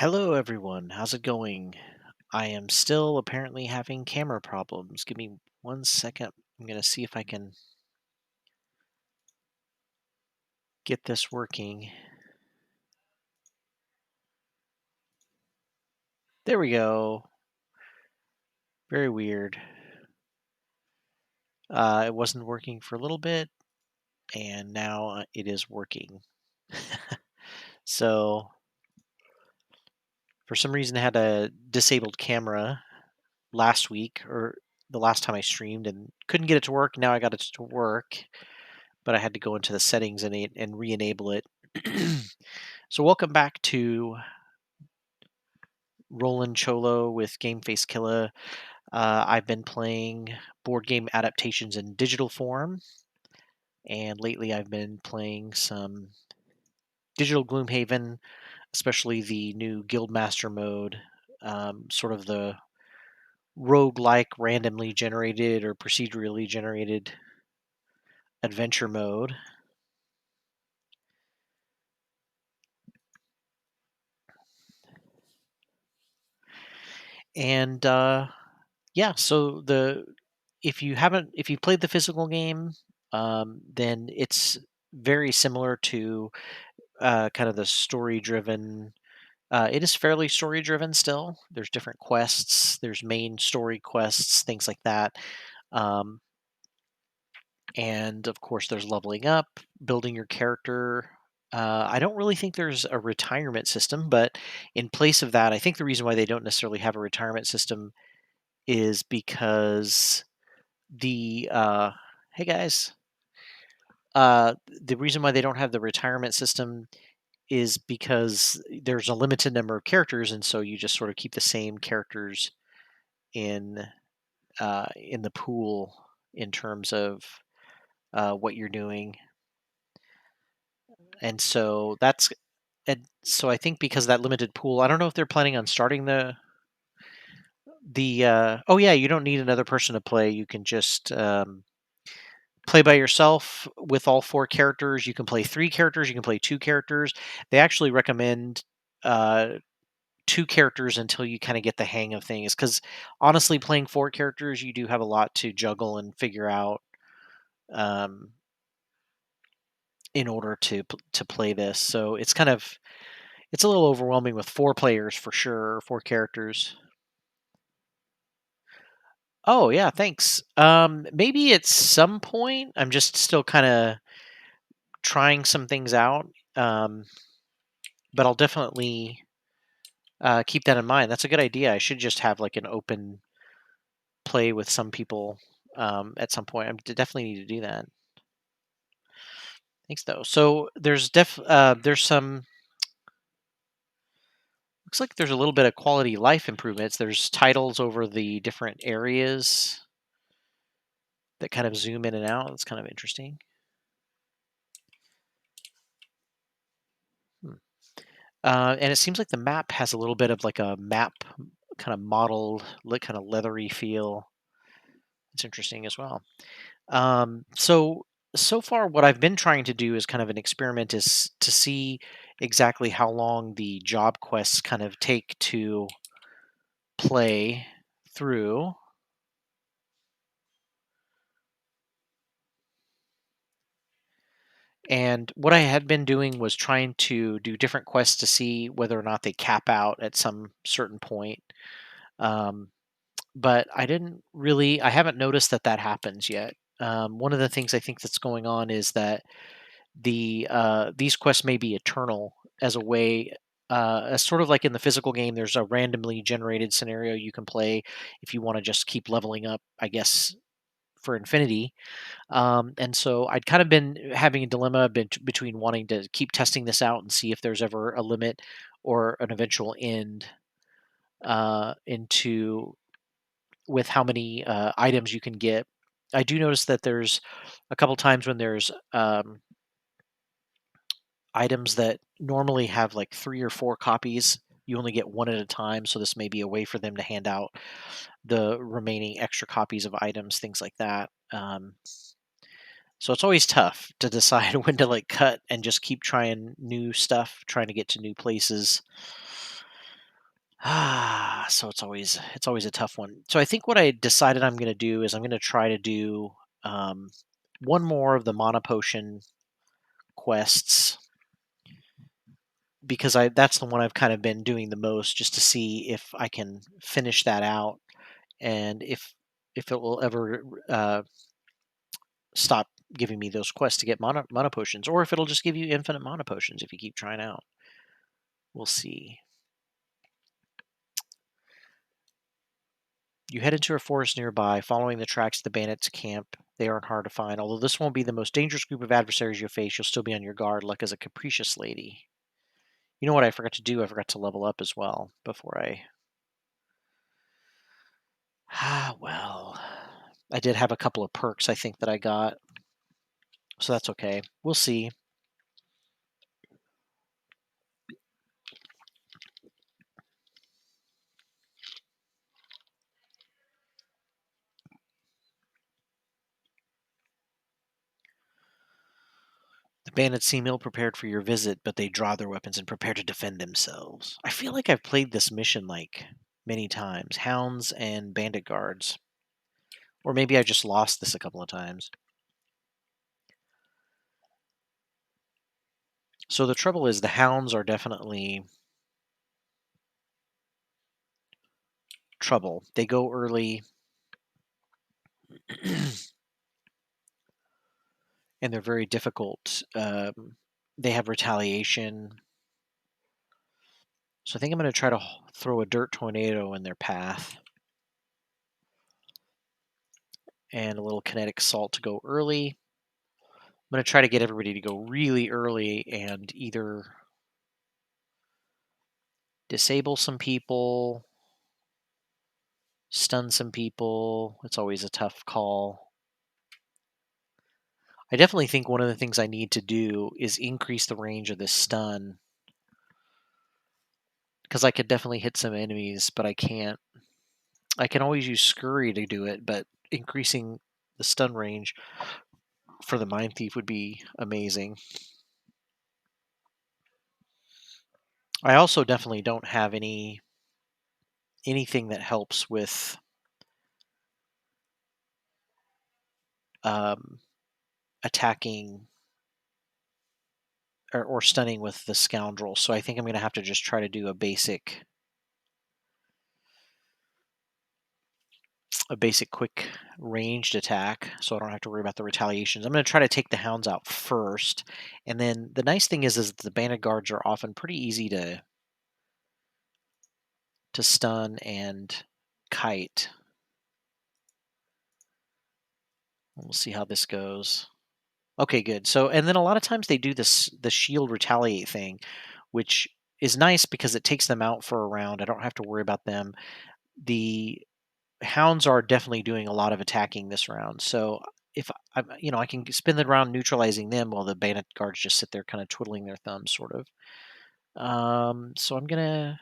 Hello, everyone. How's it going? I am still apparently having camera problems. Give me 1 second. I'm going to see if I can get this working. There we go. Very weird. It wasn't working for a little bit, and now it is working. So, for some reason, I had a disabled camera last week or the last time I streamed and couldn't get it to work. Now I got it to work, but I had to go into the settings and re-enable it. So welcome back to Roland Cholo with Game Face Killer. I've been playing board game adaptations in digital form, and lately I've been playing some digital Gloomhaven, especially the new Guildmaster Mode, sort of the roguelike randomly generated or procedurally generated adventure mode. And yeah, so the if you played the physical game, then it's very similar to kind of the story driven. It is fairly story driven still. There's different quests. There's main story quests, things like that. Um, and of course, there's leveling up, building your character. I don't really think there's a retirement system, but in place of that, I think the reason why they don't necessarily have a retirement system is because the hey guys, the reason why they don't have the retirement system is because there's a limited number of characters, and so you just sort of keep the same characters in in the pool in terms of what you're doing, and so I think because of that limited pool, I don't know if they're planning on starting the oh yeah, you don't need another person to play. You can just play by yourself with all four characters. You can play three characters. You can play two characters. They actually recommend uh, two characters until you kind of get the hang of things. Because honestly, playing four characters, you do have a lot to juggle and figure out um, in order to play this. So it's a little overwhelming with four players for sure, four characters. Oh yeah, thanks. Maybe at some point, I'm just still kind of trying some things out. Um, but I'll definitely keep that in mind. That's a good idea. I should just have like an open play with some people at some point. Definitely need to do that. Thanks though. So there's some looks like there's a little bit of quality life improvements. There's titles over the different areas that kind of zoom in and out. It's kind of interesting. Hmm. And it seems like the map has a little bit of like a map kind of modeled, like kind of leathery feel. It's interesting as well. So far, what I've been trying to do is kind of an experiment is to see exactly how long the job quests kind of take to play through. And what I had been doing was trying to do different quests to see whether or not they cap out at some certain point. Um, but I haven't noticed that that happens yet. One of the things I think that's going on is that these quests may be eternal as a way as sort of like in the physical game there's a randomly generated scenario you can play if you want to just keep leveling up, I guess, for infinity. And so I'd kind of been having a dilemma between wanting to keep testing this out and see if there's ever a limit or an eventual end into with how many items you can get. I do notice that there's a couple times when there's items that normally have like 3 or 4 copies, you only get 1 at a time, so this may be a way for them to hand out the remaining extra copies of items, things like that. So it's always tough to decide when to, like, cut and just keep trying new stuff, trying to get to new places. So it's always a tough one. So I think what I decided I'm going to do is I'm going to try to do um, one more of the mana potion quests because I that's the one I've kind of been doing the most just to see if I can finish that out and if it will ever stop giving me those quests to get mana potions, or if it'll just give you infinite mana potions if you keep trying out. We'll see. You head into a forest nearby, following the tracks to the bandits' camp. They aren't hard to find. Although this won't be the most dangerous group of adversaries you'll face, you'll still be on your guard, like as a capricious lady. You know what I forgot to do? I forgot to level up as well before I. Well. I did have a couple of perks I think that I got. So that's okay. We'll see. The bandits seem ill prepared for your visit, but they draw their weapons and prepare to defend themselves. I feel like I've played this mission like many times. Hounds and bandit guards. Or maybe I just lost this a couple of times. So the trouble is the hounds are definitely trouble. They go early and they're very difficult. They have retaliation. So I think I'm going to try to throw a dirt tornado in their path. And a little kinetic assault to go early. I'm going to try to get everybody to go really early and either disable some people, stun some people. It's always a tough call. I definitely think one of the things I need to do is increase the range of this stun. Because I could definitely hit some enemies, but I can't. I can always use Scurry to do it, but increasing the stun range for the Mind Thief would be amazing. I also definitely don't have anything that helps with attacking or stunning with the scoundrel. So I think I'm going to have to just try to do a basic quick ranged attack so I don't have to worry about the retaliations. I'm going to try to take the hounds out first. And then the nice thing is the bandit guards are often pretty easy to stun and kite. We'll see how this goes. Okay, good. So, and then a lot of times they do the shield retaliate thing, which is nice because it takes them out for a round. I don't have to worry about them. The hounds are definitely doing a lot of attacking this round. So if I can spend the round neutralizing them while the bandit guards just sit there kind of twiddling their thumbs, sort of. So I'm gonna,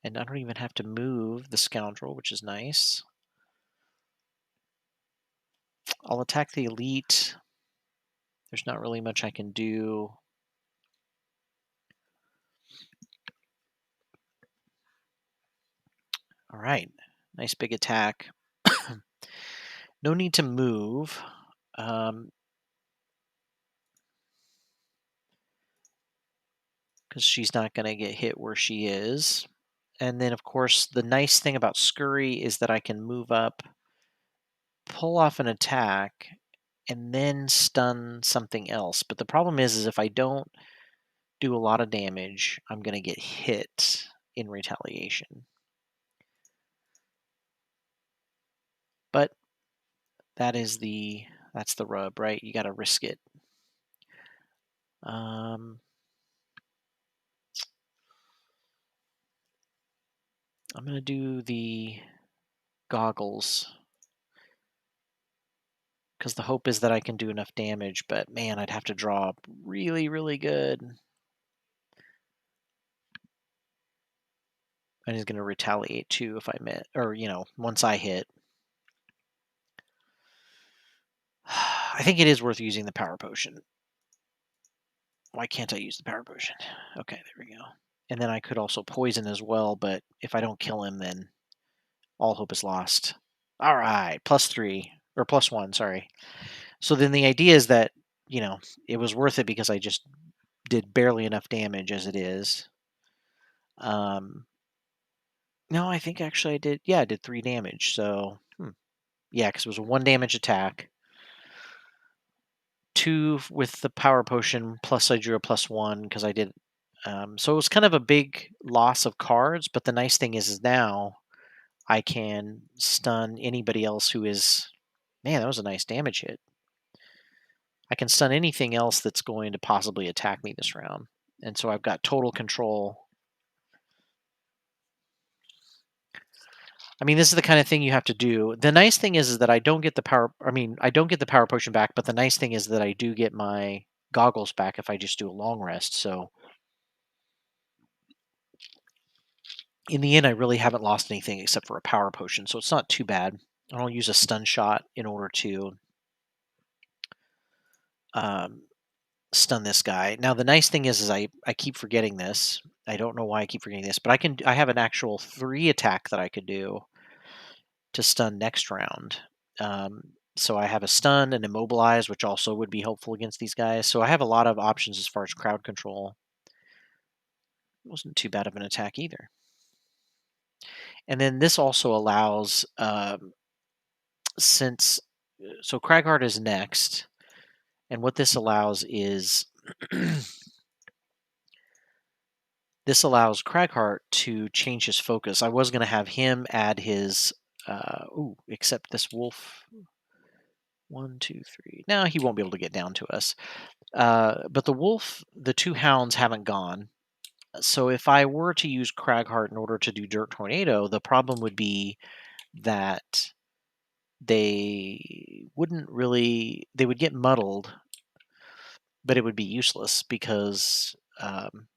and I don't even have to move the scoundrel, which is nice. I'll attack the elite. There's not really much I can do. All right, nice big attack. No need to move. Because she's not going to get hit where she is. And then, of course, the nice thing about Scurry is that I can move up, pull off an attack, and then stun something else. But the problem is if I don't do a lot of damage, I'm going to get hit in retaliation. But that's the rub, right? You got to risk it. I'm going to do the goggles because the hope is that I can do enough damage, but man, I'd have to draw up really, really good. And he's going to retaliate too if I met, or once I hit. I think it is worth using the power potion. Why can't I use the power potion? Okay, there we go. And then I could also poison as well, but if I don't kill him, then all hope is lost. All right, +3 or +1, sorry. So then the idea is that, it was worth it because I just did barely enough damage as it is. No, I think actually I did. Yeah, I did 3 damage. So, yeah, because it was a 1 damage attack. 2 with the power potion, plus I drew a +1 because I did. So it was kind of a big loss of cards. But the nice thing is now I can stun anybody else who is. Man, that was a nice damage hit. I can stun anything else that's going to possibly attack me this round. And so I've got total control. I mean, this is the kind of thing you have to do. The nice thing is that I don't get the power. I mean, I don't get the power potion back, but the nice thing is that I do get my goggles back if I just do a long rest. So in the end, I really haven't lost anything except for a power potion. So it's not too bad. I'll use a stun shot in order to um, stun this guy. Now, the nice thing is I keep forgetting this. I don't know why I keep forgetting this, but I have an actual 3 attack that I could do to stun next round. So I have a stun and immobilize, which also would be helpful against these guys. So I have a lot of options as far as crowd control. It wasn't too bad of an attack either. And then this also allows, since so Cragheart is next, and what this allows is this allows Cragheart to change his focus. I was going to have him add his, except this wolf. 1, 2, 3. No, he won't be able to get down to us. But the wolf, the 2 hounds haven't gone. So if I were to use Cragheart in order to do Dirt Tornado, the problem would be that they would get muddled, but it would be useless because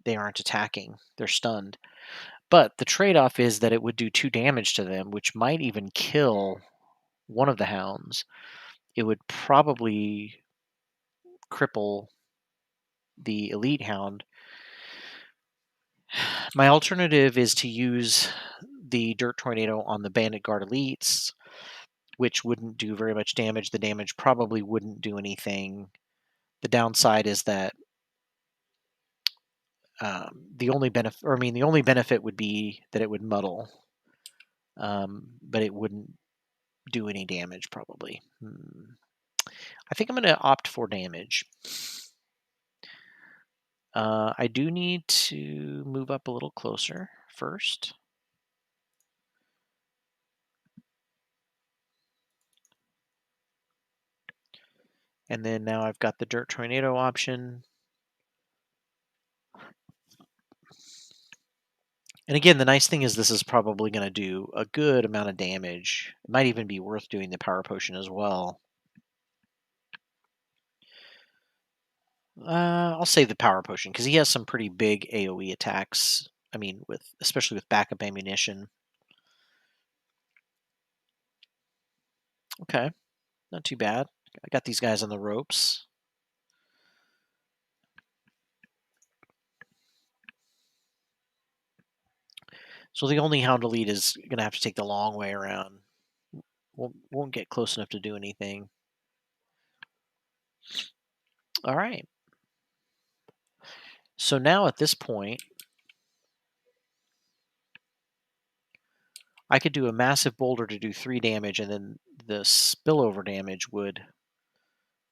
they aren't attacking. They're stunned. But the trade-off is that it would do 2 damage to them, which might even kill one of the hounds. It would probably cripple the elite hound. My alternative is to use the Dirt Tornado on the Bandit Guard elites, which wouldn't do very much damage. The damage probably wouldn't do anything. The downside is that the only benefit would be that it would muddle, but it wouldn't do any damage probably. I think I'm going to opt for damage. I do need to move up a little closer first. And then now I've got the Dirt Tornado option. And again, the nice thing is this is probably going to do a good amount of damage. It might even be worth doing the power potion as well. I'll save the power potion because he has some pretty big AoE attacks. I mean, especially with backup ammunition. Okay, not too bad. I got these guys on the ropes. So the only Hound Elite is going to have to take the long way around. Won't get close enough to do anything. All right. So now at this point, I could do a massive boulder to do 3 damage, and then the spillover damage would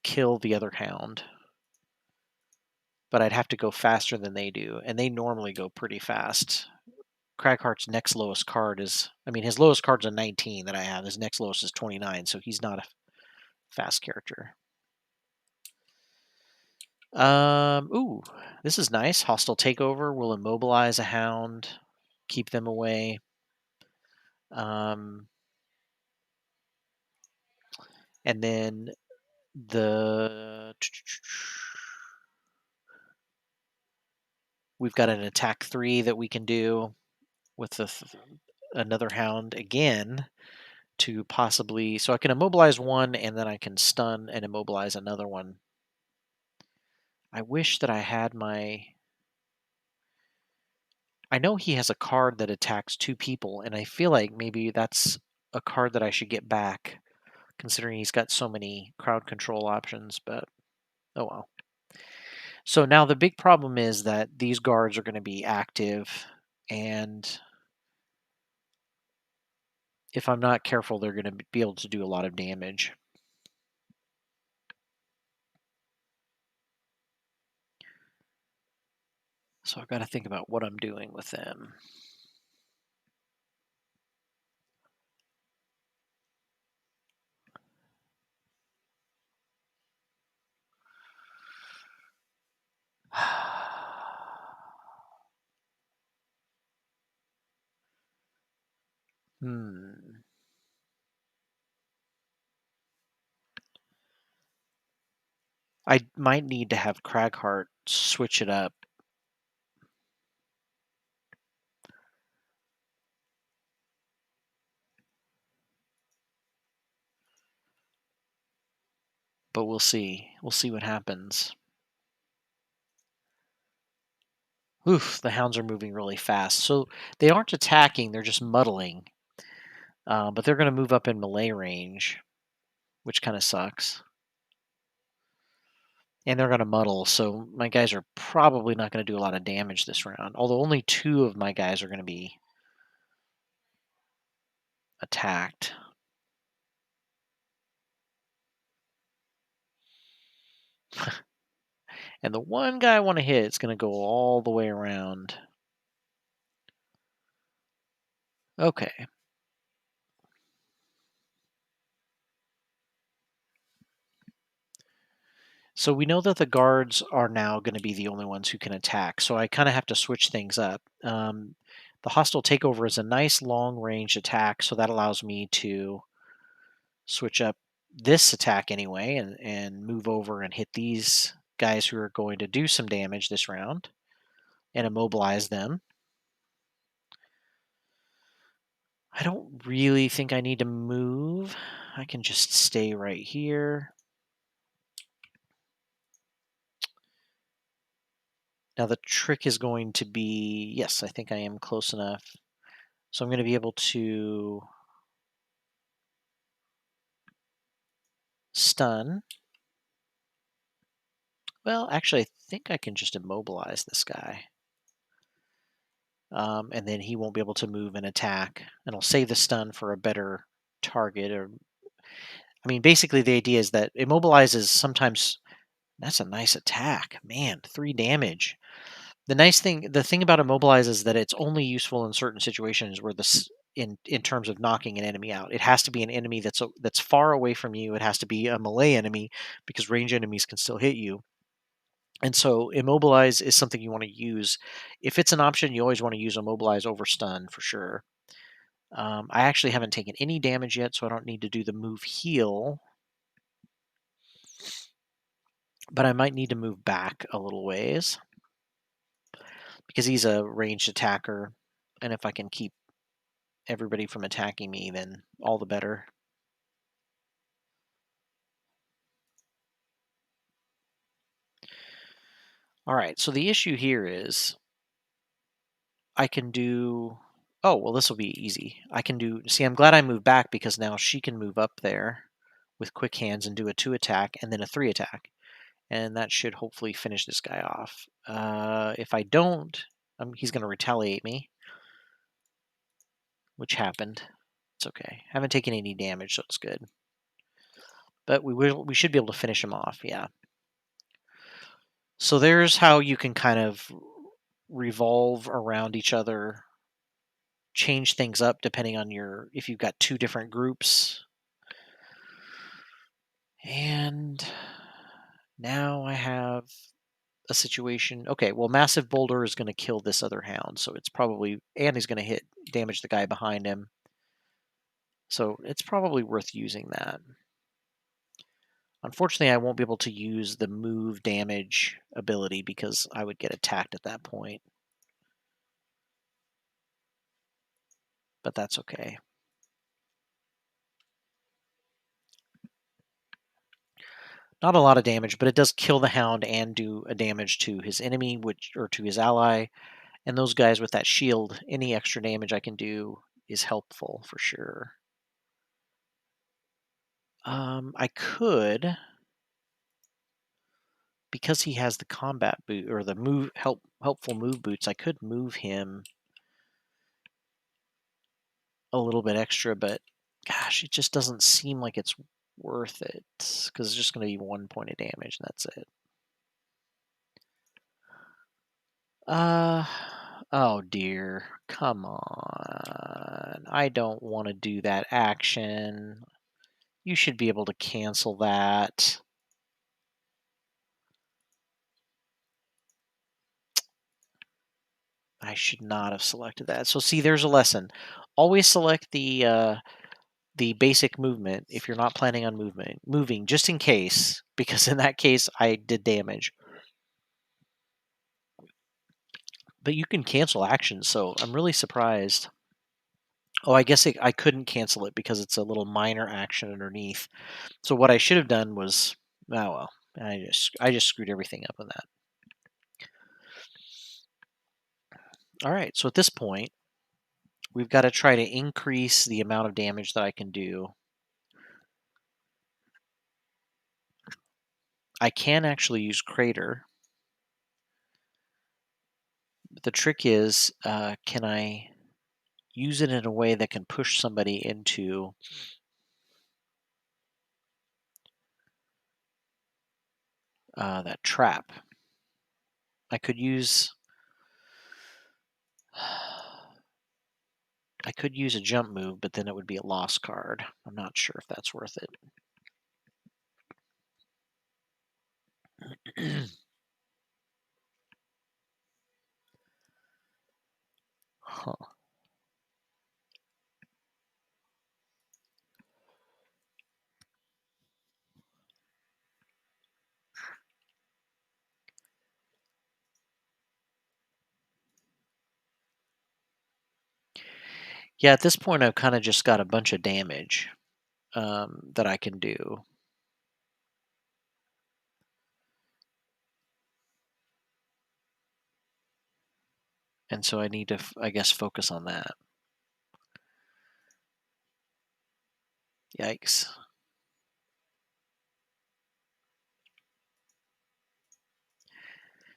kill the other hound. But I'd have to go faster than they do, and they normally go pretty fast. Cragheart's next lowest card is, his lowest card's a 19 that I have. His next lowest is 29, so he's not a fast character. Ooh, this is nice. Hostile takeover will immobilize a hound, keep them away. And then we've got an attack 3 that we can do with another hound again to possibly, so I can immobilize one and then I can stun and immobilize another one. I wish that I had my... I know he has a card that attacks 2 people, and I feel like maybe that's a card that I should get back, considering he's got so many crowd control options, but oh well. So now the big problem is that these guards are going to be active, and if I'm not careful, they're going to be able to do a lot of damage. So I've got to think about what I'm doing with them. Hmm. I might need to have Craghart switch it up. But we'll see. We'll see what happens. Oof, the hounds are moving really fast. So they aren't attacking, they're just muddling. But they're going to move up in melee range, which kind of sucks. And they're going to muddle, so my guys are probably not going to do a lot of damage this round. Although only 2 of my guys are going to be attacked. And the one guy I want to hit is going to go all the way around. Okay. So we know that the guards are now going to be the only ones who can attack, so I kind of have to switch things up. The hostile takeover is a nice long range attack, so that allows me to switch up this attack anyway and move over and hit these guys who are going to do some damage this round and immobilize them. I don't really think I need to move. I can just stay right here. Now the trick is going to be, yes, I think I am close enough. So I'm going to be able to stun. Well, actually, I think I can just immobilize this guy. And then he won't be able to move and attack. And I'll save the stun for a better target. Or, I mean, basically the idea is that immobilize is sometimes... That's a nice attack. Man, 3 damage. The thing about immobilize is that it's only useful in certain situations where in terms of knocking an enemy out. It has to be an enemy that's far away from you. It has to be a melee enemy because range enemies can still hit you. And so immobilize is something you want to use. If it's an option, you always want to use immobilize over stun for sure. I actually haven't taken any damage yet, so I don't need to do the move heal. But I might need to move back a little ways because he's a ranged attacker. And if I can keep everybody from attacking me, then all the better. All right, so the issue here is I can do... Oh, well, this will be easy. I can do... See, I'm glad I moved back because now she can move up there with quick hands and do a 2 attack and then a 3 attack. And that should hopefully finish this guy off. If I don't, he's going to retaliate me, which happened. It's okay. Haven't taken any damage, so it's good. But we should be able to finish him off, yeah. So there's how you can kind of revolve around each other, change things up depending on if you've got 2 different groups. And now I have a situation. Okay, well, Massive Boulder is going to kill this other hound, so it's probably... And he's going to damage the guy behind him. So it's probably worth using that. Unfortunately, I won't be able to use the move damage ability because I would get attacked at that point. But that's okay. Not a lot of damage, but it does kill the hound and do a damage to his enemy, which or to his ally. And those guys with that shield, any extra damage I can do is helpful for sure. I could, because he has the combat boot or the helpful move boots. I could move him a little bit extra, but gosh, it just doesn't seem like it's worth it because it's just going to be 1 point of damage and that's it. Uh, oh dear. Come on. I don't want to do that action. You should be able to cancel that. I should not have selected that. So see, there's a lesson. Always select the basic movement if you're not planning on moving just in case, because in that case I did damage. But you can cancel actions, so I'm really surprised. Oh, I guess I couldn't cancel it because it's a little minor action underneath. So what I should have done was, oh well, I just screwed everything up on that. All right, so at this point, we've got to try to increase the amount of damage that I can do. I can actually use Crater. But the trick is, can I use it in a way that can push somebody into that trap? I could use a jump move, but then it would be a lost card. I'm not sure if that's worth it. Huh. Yeah, at this point, I've kind of just got a bunch of damage that I can do. And so I need to, I guess, focus on that. Yikes.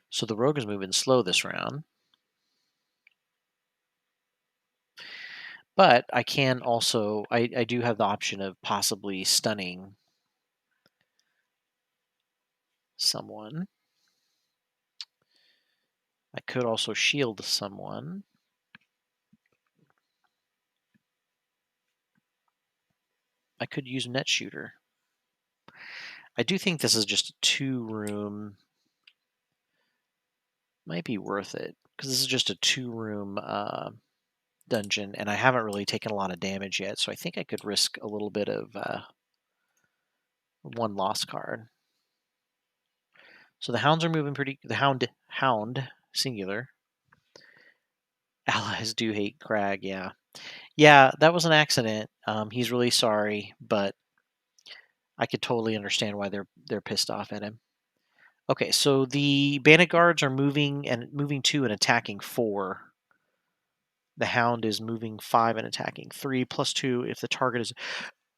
So the rogue is moving slow this round. But I can also, I do have the option of possibly stunning someone. I could also shield someone. I could use net shooter. I do think this is just a 2-room. Might be worth it because this is just a 2-room dungeon, and I haven't really taken a lot of damage yet, so I think I could risk a little bit of 1 lost card. So the hounds are moving pretty. The hound singular. Allies do hate Crag. Yeah. That was an accident. He's really sorry, but I could totally understand why they're pissed off at him. Okay, so the bandit guards are moving 2 and attacking 4. The hound is moving 5 and attacking 3 plus 2 if the target is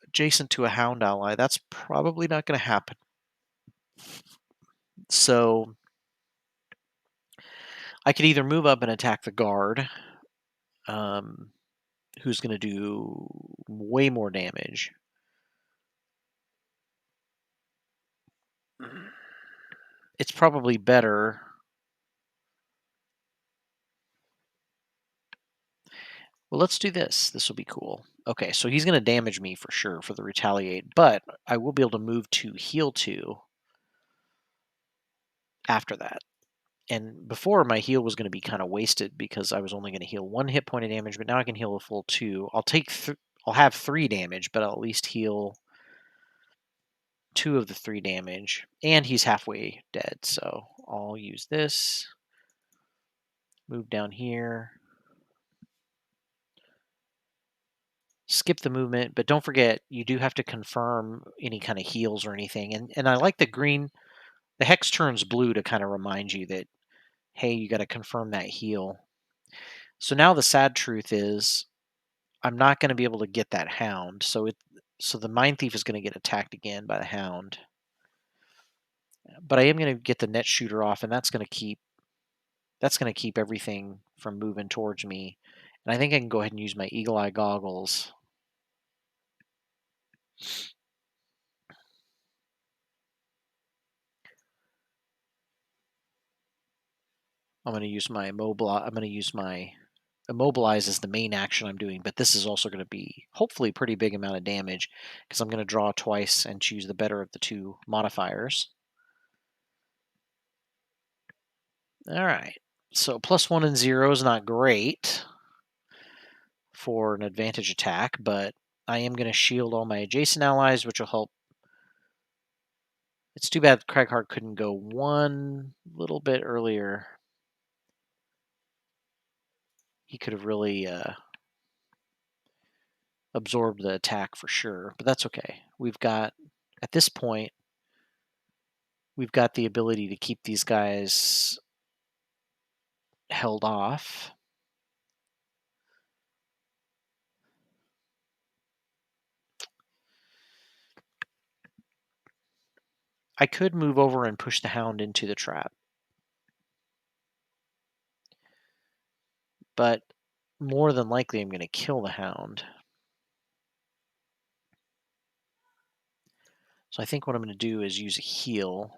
adjacent to a hound ally. That's probably not going to happen. So I could either move up and attack the guard, who's going to do way more damage. It's probably better. Well, let's do this. This will be cool. Okay, so he's going to damage me for sure for the retaliate, but I will be able to move to heal 2 after that. And before, my heal was going to be kind of wasted because I was only going to heal 1 hit point of damage, but now I can heal a full 2. I'll have 3 damage, but I'll at least heal 2 of the 3 damage, and he's halfway dead, so I'll use this. Move down here. skip the movement, but don't forget you do have to confirm any kind of heals or anything. And I like the green. The hex turns blue to kind of remind you that, hey, you got to confirm that heal. So now the sad truth is I'm not going to be able to get that hound. So the Mind Thief is going to get attacked again by the hound. But I am going to get the net shooter off, and that's going to keep everything from moving towards me. And I think I can go ahead and use my eagle eye goggles. I'm going to use my immobilize as the main action I'm doing, but this is also going to be hopefully a pretty big amount of damage because I'm going to draw twice and choose the better of the two modifiers. All right. So +1 and 0 is not great for an advantage attack, but I am going to shield all my adjacent allies, which will help. It's too bad Craighart couldn't go one little bit earlier. He could have really absorbed the attack for sure, but that's okay. At this point, we've got the ability to keep these guys held off. I could move over and push the hound into the trap, but more than likely I'm going to kill the hound. So I think what I'm going to do is use a heal.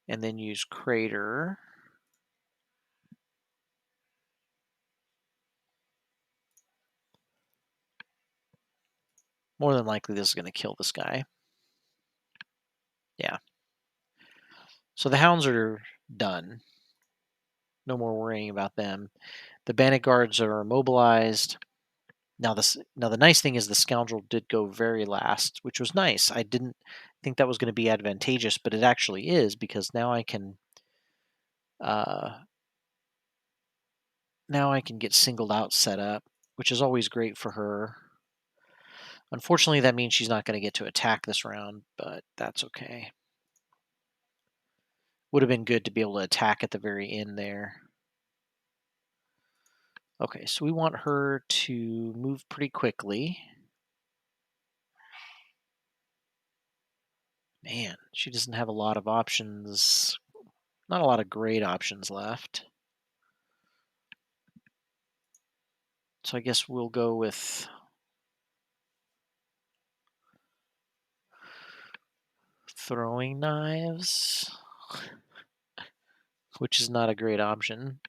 And then use Crater. More than likely this is going to kill this guy. Yeah. So the hounds are done. No more worrying about them. The bandit guards are immobilized. Now the nice thing is the scoundrel did go very last, which was nice. I didn't think that was going to be advantageous, but it actually is because now I can get singled out set up, which is always great for her. Unfortunately, that means she's not going to get to attack this round, but that's okay. Would have been good to be able to attack at the very end there. Okay, so we want her to move pretty quickly. Man, she doesn't have a lot of options. Not a lot of great options left. So I guess we'll go with throwing knives, which is not a great option.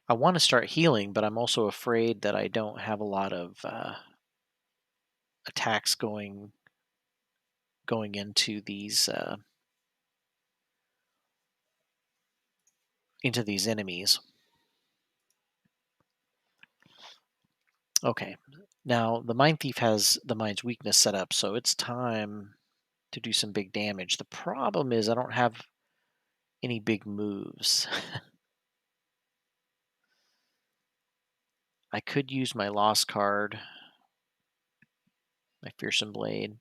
I want to start healing, but I'm also afraid that I don't have a lot of attacks going into these enemies. Okay, now the Mind Thief has the Mind's Weakness set up, so it's time to do some big damage. The problem is I don't have any big moves. I could use my Lost card, my Fearsome Blade.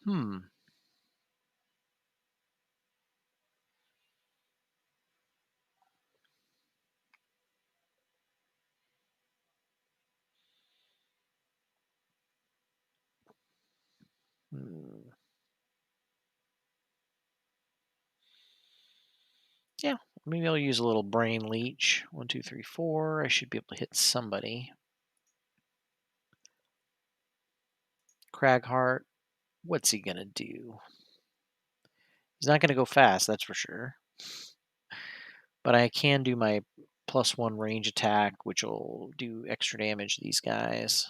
Hmm. Yeah, maybe I'll use a little Brain Leech. 1, 2, 3, 4. I should be able to hit somebody. Cragheart, what's he gonna do? He's not gonna go fast, that's for sure. But I can do my +1 range attack, which will do extra damage to these guys.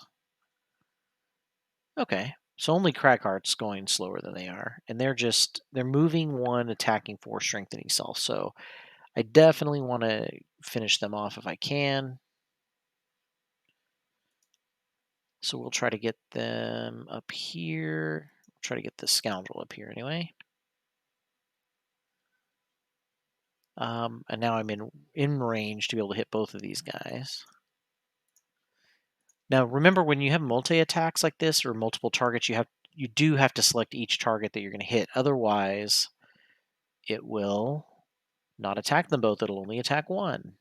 Okay, So only Cragheart's going slower than they are, and they're moving 1, attacking 4, strengthening self. So I definitely want to finish them off if I can. So we'll try to get them up here. We'll try to get the scoundrel up here anyway. And now I'm in range to be able to hit both of these guys. Now remember, when you have multi-attacks like this or multiple targets, you do have to select each target that you're going to hit. Otherwise, it will not attack them both. It'll only attack one.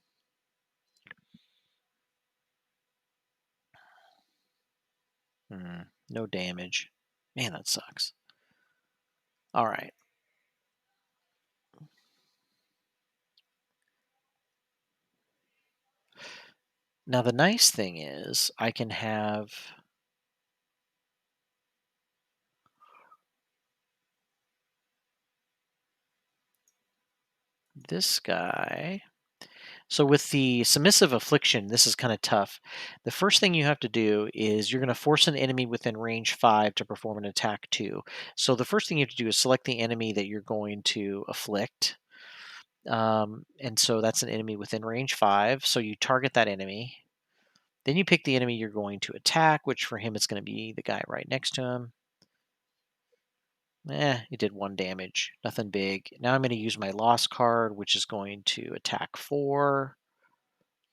No damage. Man, that sucks. All right. Now the nice thing is I can have this guy. So with the submissive affliction, this is kind of tough. The first thing you have to do is you're going to force an enemy within range 5 to perform an attack 2. So the first thing you have to do is select the enemy that you're going to afflict. And so that's an enemy within range 5. So you target that enemy. Then you pick the enemy you're going to attack, which for him it's going to be the guy right next to him. It did 1 damage. Nothing big. Now I'm going to use my lost card, which is going to attack 4.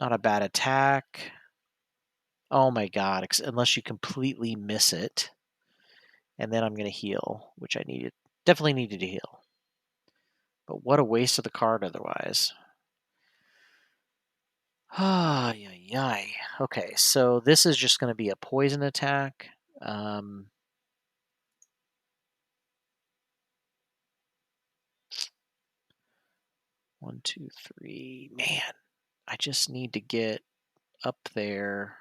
Not a bad attack. Oh my god, unless you completely miss it. And then I'm going to heal, which I needed. Definitely needed to heal. But what a waste of the card otherwise. Ah, yeah. Okay, so this is just going to be a poison attack. 1, 2, 3. Man, I just need to get up there.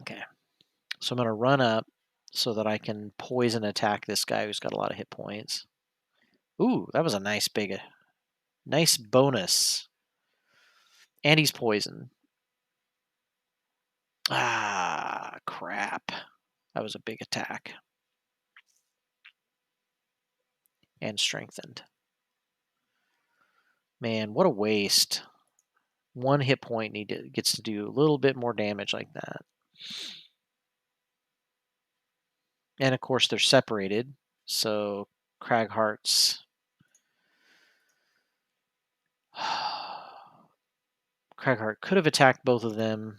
Okay, so I'm going to run up so that I can poison attack this guy who's got a lot of hit points. Ooh, that was a nice bonus. And he's poisoned. Ah, crap. That was a big attack. And strengthened. Man, what a waste. 1 hit point gets to do a little bit more damage like that. And of course, they're separated. So Cragheart's. Cragheart could have attacked both of them.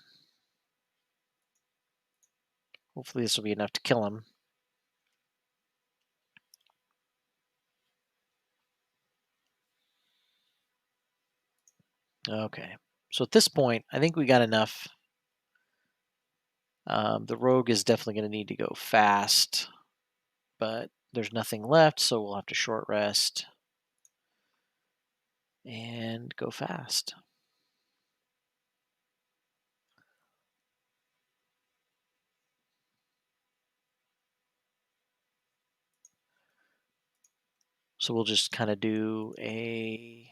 Hopefully, this will be enough to kill him. Okay. So at this point, I think we got enough. The rogue is definitely going to need to go fast, but there's nothing left, so we'll have to short rest and go fast. So we'll just kind of do a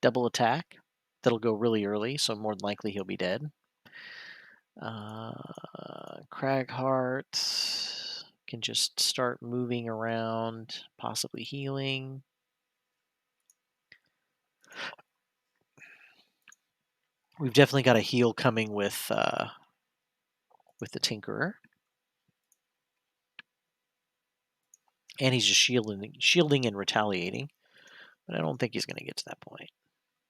double attack. That'll go really early, so more than likely he'll be dead. Cragheart can just start moving around, possibly healing. We've definitely got a heal coming with the Tinkerer. And he's just shielding and retaliating. But I don't think he's going to get to that point.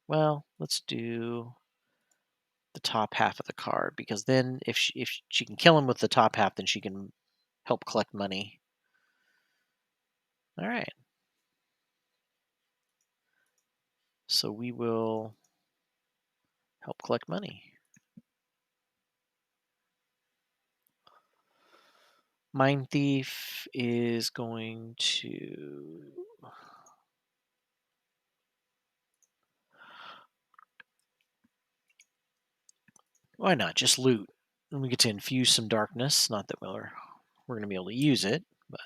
Well, let's do the top half of the card, because then if she can kill him with the top half, then she can help collect money. All right. So we will help collect money. Mind Thief is going to... Why not? Just loot. And we get to infuse some darkness. Not that we're going to be able to use it, but...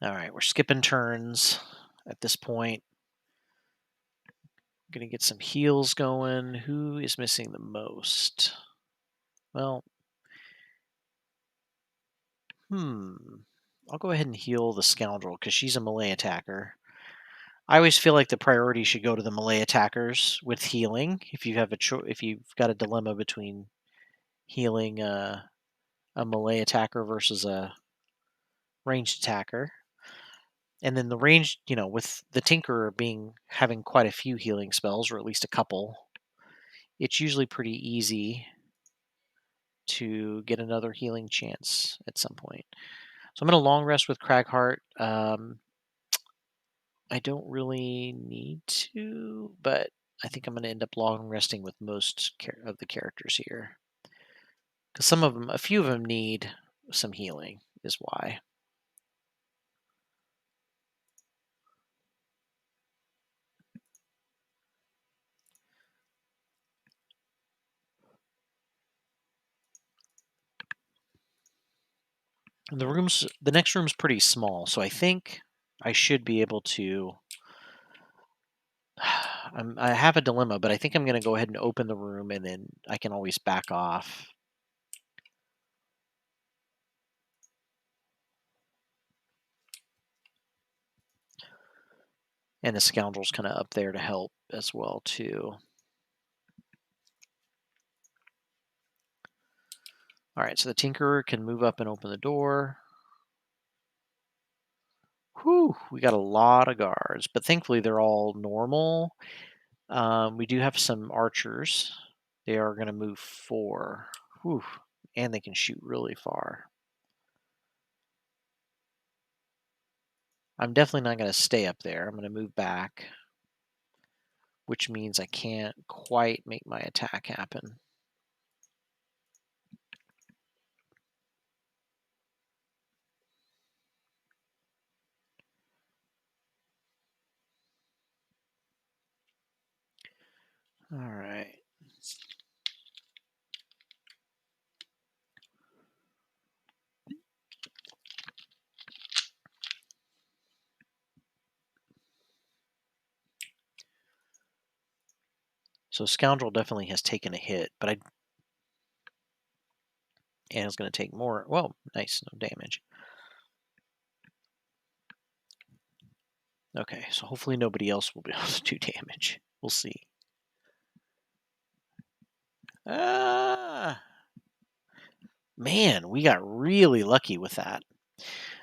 All right, we're skipping turns at this point. I'm gonna get some heals going. Who is missing the most? Well, I'll go ahead and heal the scoundrel because she's a melee attacker. I always feel like the priority should go to the melee attackers with healing. If you have if you've got a dilemma between healing a melee attacker versus a ranged attacker, and then the ranged, with the Tinkerer having quite a few healing spells, or at least a couple, it's usually pretty easy to get another healing chance at some point. So I'm going to long rest with Cragheart. I don't really need to, but I think I'm going to end up long resting with most of the characters here. Because a few of them need some healing, is why. And the next room's pretty small, so I think I should be able to. I have a dilemma, but I think I'm going to go ahead and open the room, and then I can always back off. And the scoundrel's kind of up there to help as well, too. All right, so the Tinkerer can move up and open the door. Whew, we got a lot of guards, but thankfully they're all normal. We do have some archers. They are going to move 4. Whew, and they can shoot really far. I'm definitely not going to stay up there. I'm going to move back, which means I can't quite make my attack happen. All right. So Scoundrel definitely has taken a hit, and it's going to take more. Whoa, nice, no damage. Okay, so hopefully nobody else will be able to do damage. We'll see. Ah, man, we got really lucky with that.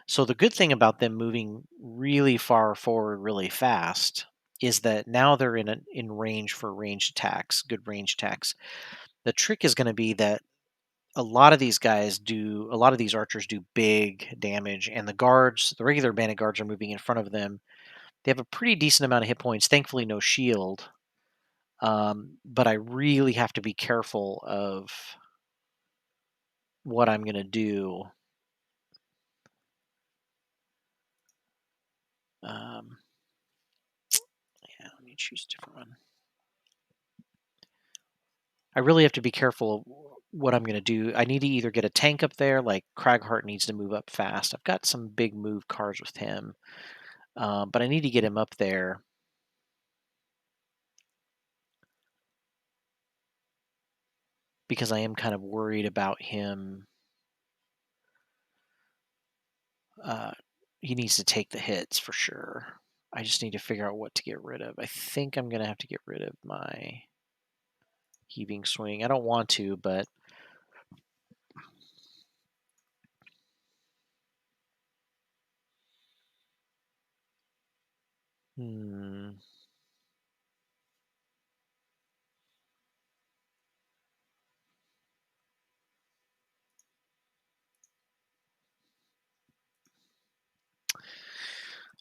So the good thing about them moving really far forward really fast is that now they're in range for ranged attacks, good range attacks. The trick is going to be that a lot of these archers do big damage, and the regular bandit guards are moving in front of them. They have a pretty decent amount of hit points, thankfully no shield. But I really have to be careful of what I'm going to do. Yeah, let me choose a different one. I really have to be careful of what I'm going to do. I need to either get a tank up there, like Cragheart needs to move up fast. I've got some big move cards with him, but I need to get him up there. Because I am kind of worried about him. He needs to take the hits for sure. I just need to figure out what to get rid of. I think I'm going to have to get rid of my heaving swing. I don't want to, but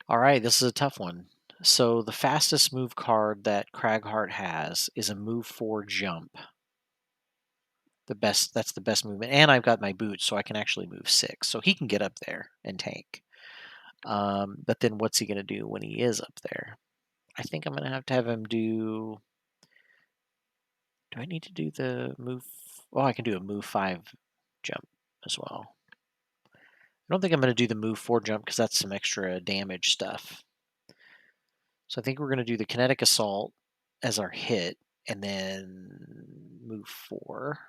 All right, this is a tough one. So the fastest move card that Cragheart has is a move 4 jump. That's the best movement, and I've got my boots, so I can actually move 6. So he can get up there and tank. But then what's he going to do when he is up there? I think I'm going to have him do. Do I need to do the move? Oh, I can do a move 5 jump as well. don't think I'm going to do the move 4 jump because that's some extra damage stuff. So I think we're going to do the kinetic assault as our hit and then move 4.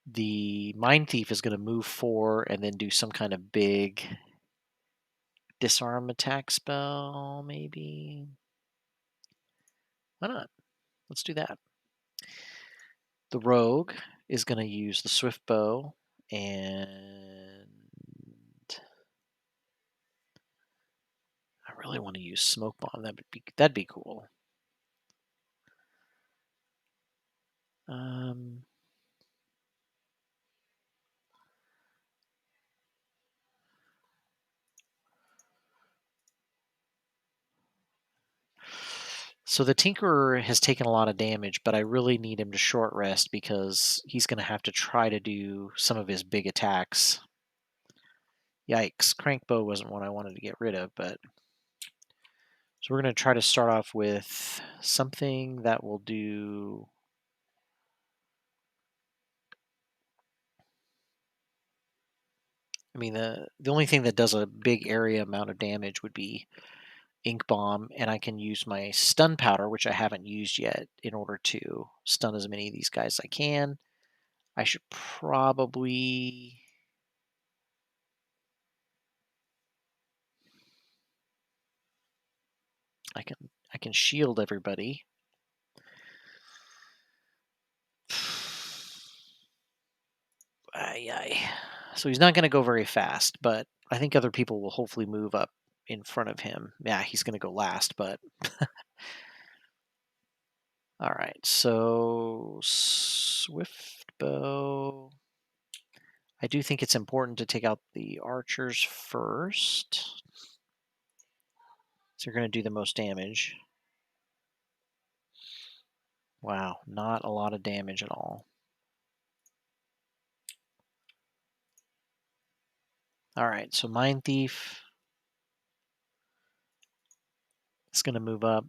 The Mind Thief is going to move 4 and then do some kind of big disarm attack spell, maybe. Why not? Let's do that. The Rogue is going to use the Swift Bow, and I really want to use Smoke Bomb. That'd be cool. So the Tinkerer has taken a lot of damage, but I really need him to short rest because he's going to have to try to do some of his big attacks. Yikes, Crankbow wasn't one I wanted to get rid of, but... So we're going to try to start off with something that will do... I mean, the only thing that does a big area amount of damage would be Ink Bomb, and I can use my Stun Powder, which I haven't used yet, in order to stun as many of these guys as I can. I should probably... I can shield everybody. So he's not going to go very fast, but I think other people will hopefully move up in front of him. Yeah, he's going to go last, but... All right, so Swift Bow. I do think it's important to take out the archers first. So you're going to do the most damage. Wow, not a lot of damage at all. All right, so Mind Thief is going to move up.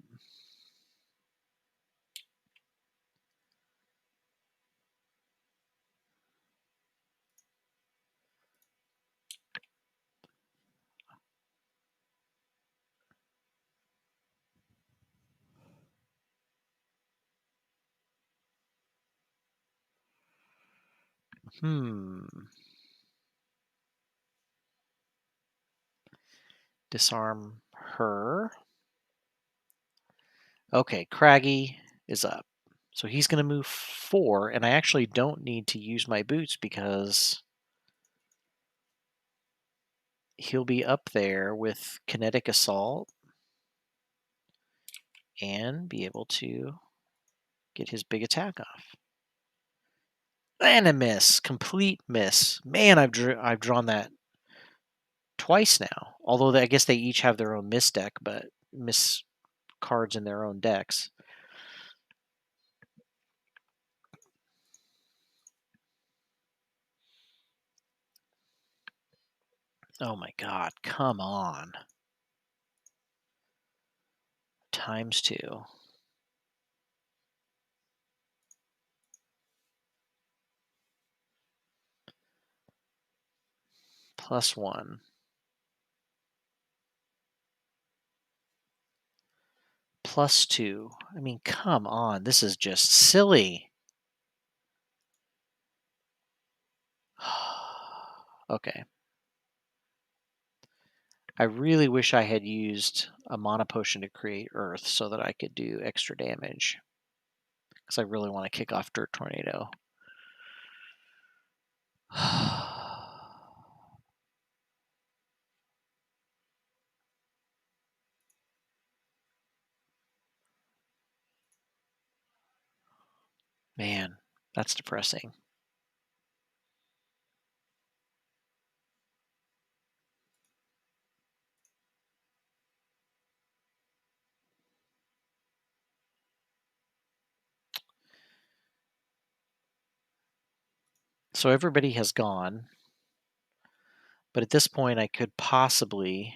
Disarm her. Okay, Craggy is up. So he's going to move 4, and I actually don't need to use my boots because he'll be up there with Kinetic Assault and be able to get his big attack off. And a miss. Complete miss. Man, I've drawn that twice now. Although I guess they each have their own miss deck, but miss cards in their own decks. Oh my god, come on. ×2. +1. +2. I mean, come on. This is just silly. Okay. I really wish I had used a mana potion to create Earth so that I could do extra damage. Because I really want to kick off Dirt Tornado. Man, that's depressing. So everybody has gone. But at this point, I could possibly...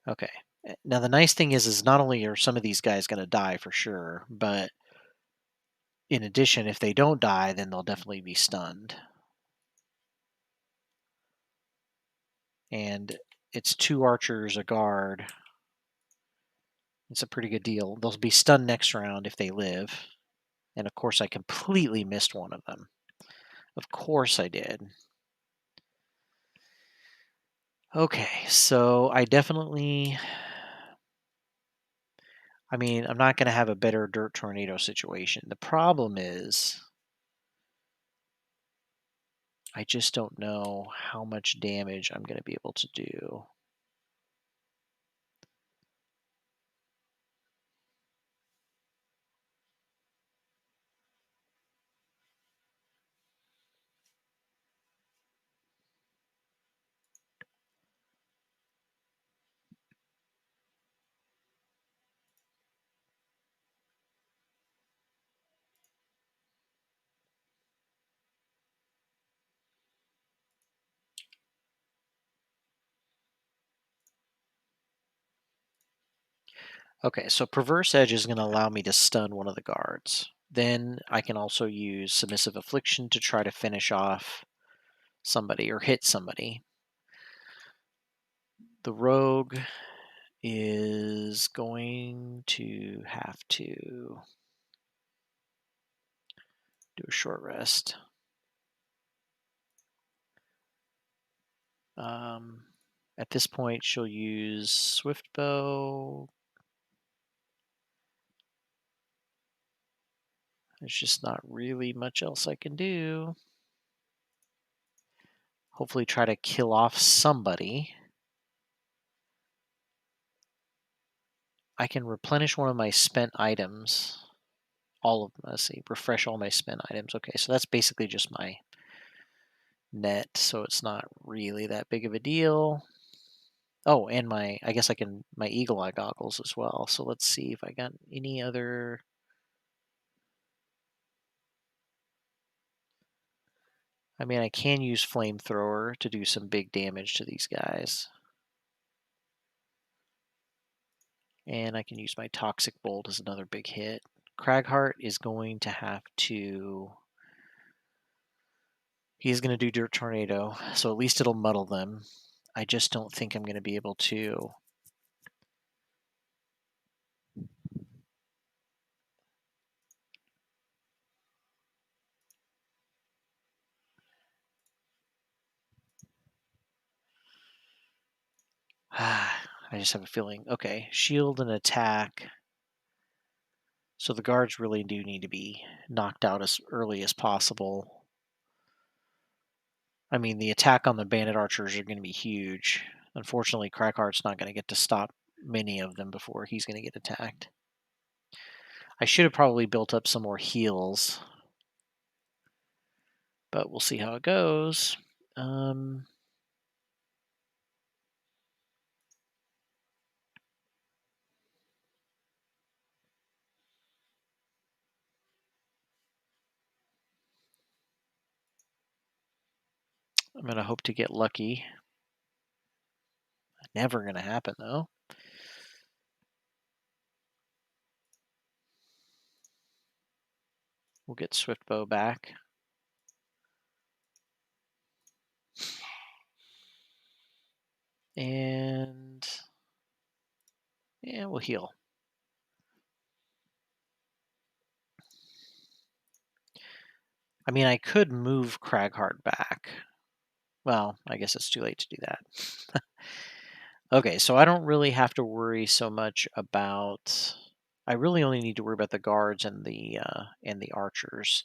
Okay. Now the nice thing is not only are some of these guys going to die for sure, but in addition, if they don't die, then they'll definitely be stunned. And it's 2 archers, a guard. It's a pretty good deal. They'll be stunned next round if they live. And of course, I completely missed one of them. Of course I did. Okay, so I definitely... I mean, I'm not going to have a better dirt tornado situation. The problem is I just don't know how much damage I'm going to be able to do. Okay, so Perverse Edge is going to allow me to stun one of the guards. Then I can also use Submissive Affliction to try to finish off somebody or hit somebody. The rogue is going to have to do a short rest. At this point, she'll use Swift Bow. There's just not really much else I can do. Hopefully try to kill off somebody. I can replenish one of my spent items. All of them. Let's see. Refresh all my spent items. Okay, so that's basically just my net, so it's not really that big of a deal. Oh, and I guess I can, my eagle eye goggles as well. So let's see if I got any other. I mean, I can use flamethrower to do some big damage to these guys. And I can use my toxic bolt as another big hit. Cragheart is going to have to. He's going to do Dirt Tornado, so at least it'll muddle them. I just don't think I'm going to be able to. I just have a feeling. Okay, shield and attack. So the guards really do need to be knocked out as early as possible. I mean, the attack on the bandit archers are going to be huge. Unfortunately, Crackheart's not going to get to stop many of them before he's going to get attacked. I should have probably built up some more heals, but we'll see how it goes. I'm going to hope to get lucky. Never going to happen, though. We'll get Swiftbow back. And yeah, we'll heal. I mean, I could move Cragheart back. Well, I guess it's too late to do that. Okay, so I don't really have to worry so much about. I really only need to worry about the guards and the archers.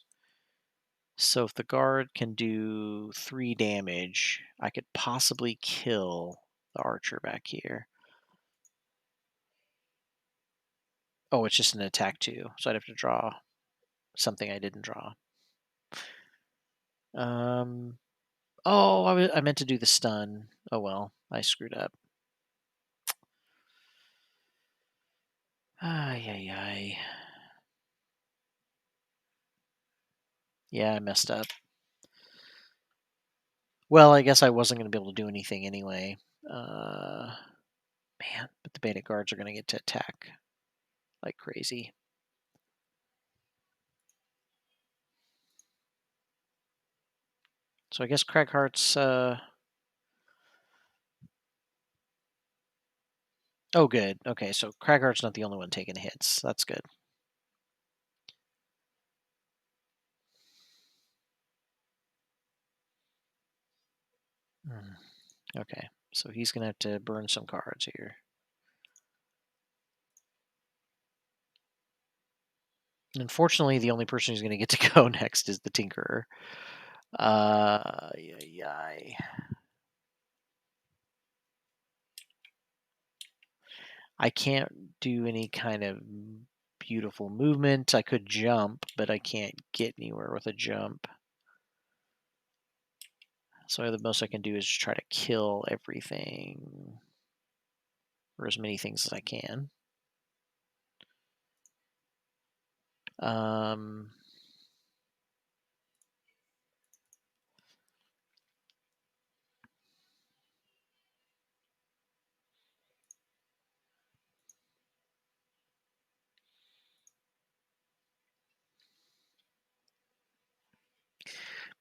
So if the guard can do 3 damage, I could possibly kill the archer back here. Oh, it's just an attack too, so I'd have to draw something I didn't draw. Oh, I meant to do the stun. Oh well, I screwed up. Ay, ay, ay. Yeah, I messed up. Well, I guess I wasn't going to be able to do anything anyway. Man, but the bandit guards are going to get to attack like crazy. So I guess Cragheart's... Oh, good. Okay, so Cragheart's not the only one taking hits. That's good. Okay, so he's going to have to burn some cards here. Unfortunately, the only person who's going to get to go next is the Tinkerer. I can't do any kind of beautiful movement. I could jump, but I can't get anywhere with a jump. So the most I can do is just try to kill everything, or as many things as I can.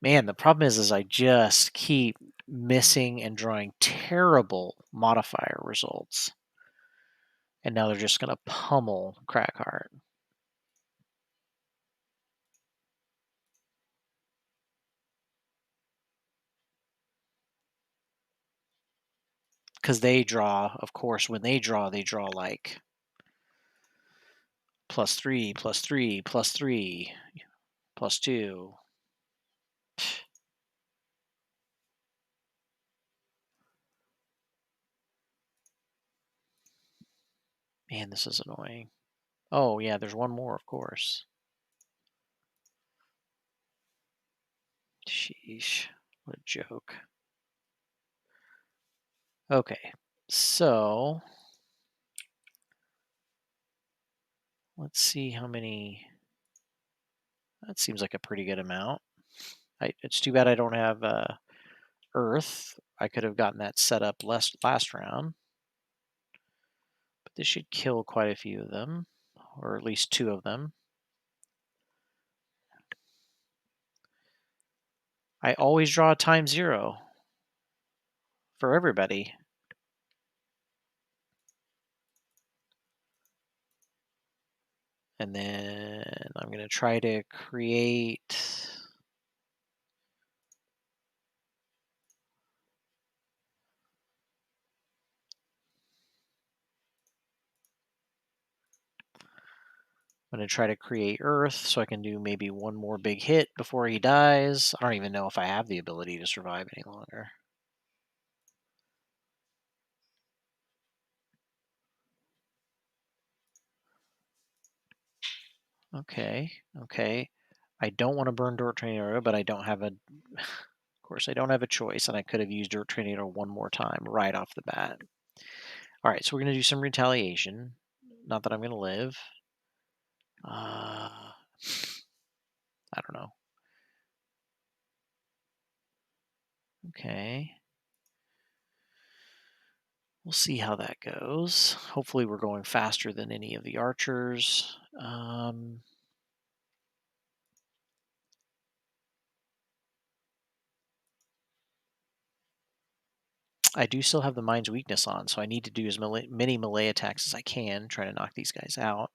Man, the problem is I just keep missing and drawing terrible modifier results. And now they're just going to pummel Crackheart. Because they draw, of course, when they draw like +3, +3, +3, +2. Man, this is annoying. Oh, yeah, there's one more, of course. Sheesh, what a joke. Okay, so let's see how many. That seems like a pretty good amount. It's too bad I don't have Earth. I could have gotten that set up last round. But this should kill quite a few of them, or at least 2 of them. I always draw a ×0 for everybody. And then I'm going to try to create... I'm going to try to create Earth so I can do maybe one more big hit before he dies. I don't even know if I have the ability to survive any longer. Okay. I don't want to burn Dirt Tornado, but I don't have a... Of course, I don't have a choice, and I could have used Dirt Tornado one more time right off the bat. All right, so we're going to do some retaliation. Not that I'm going to live. I don't know. Okay. We'll see how that goes. Hopefully we're going faster than any of the archers. I do still have the Mind's Weakness on, so I need to do as many melee attacks as I can, try to knock these guys out.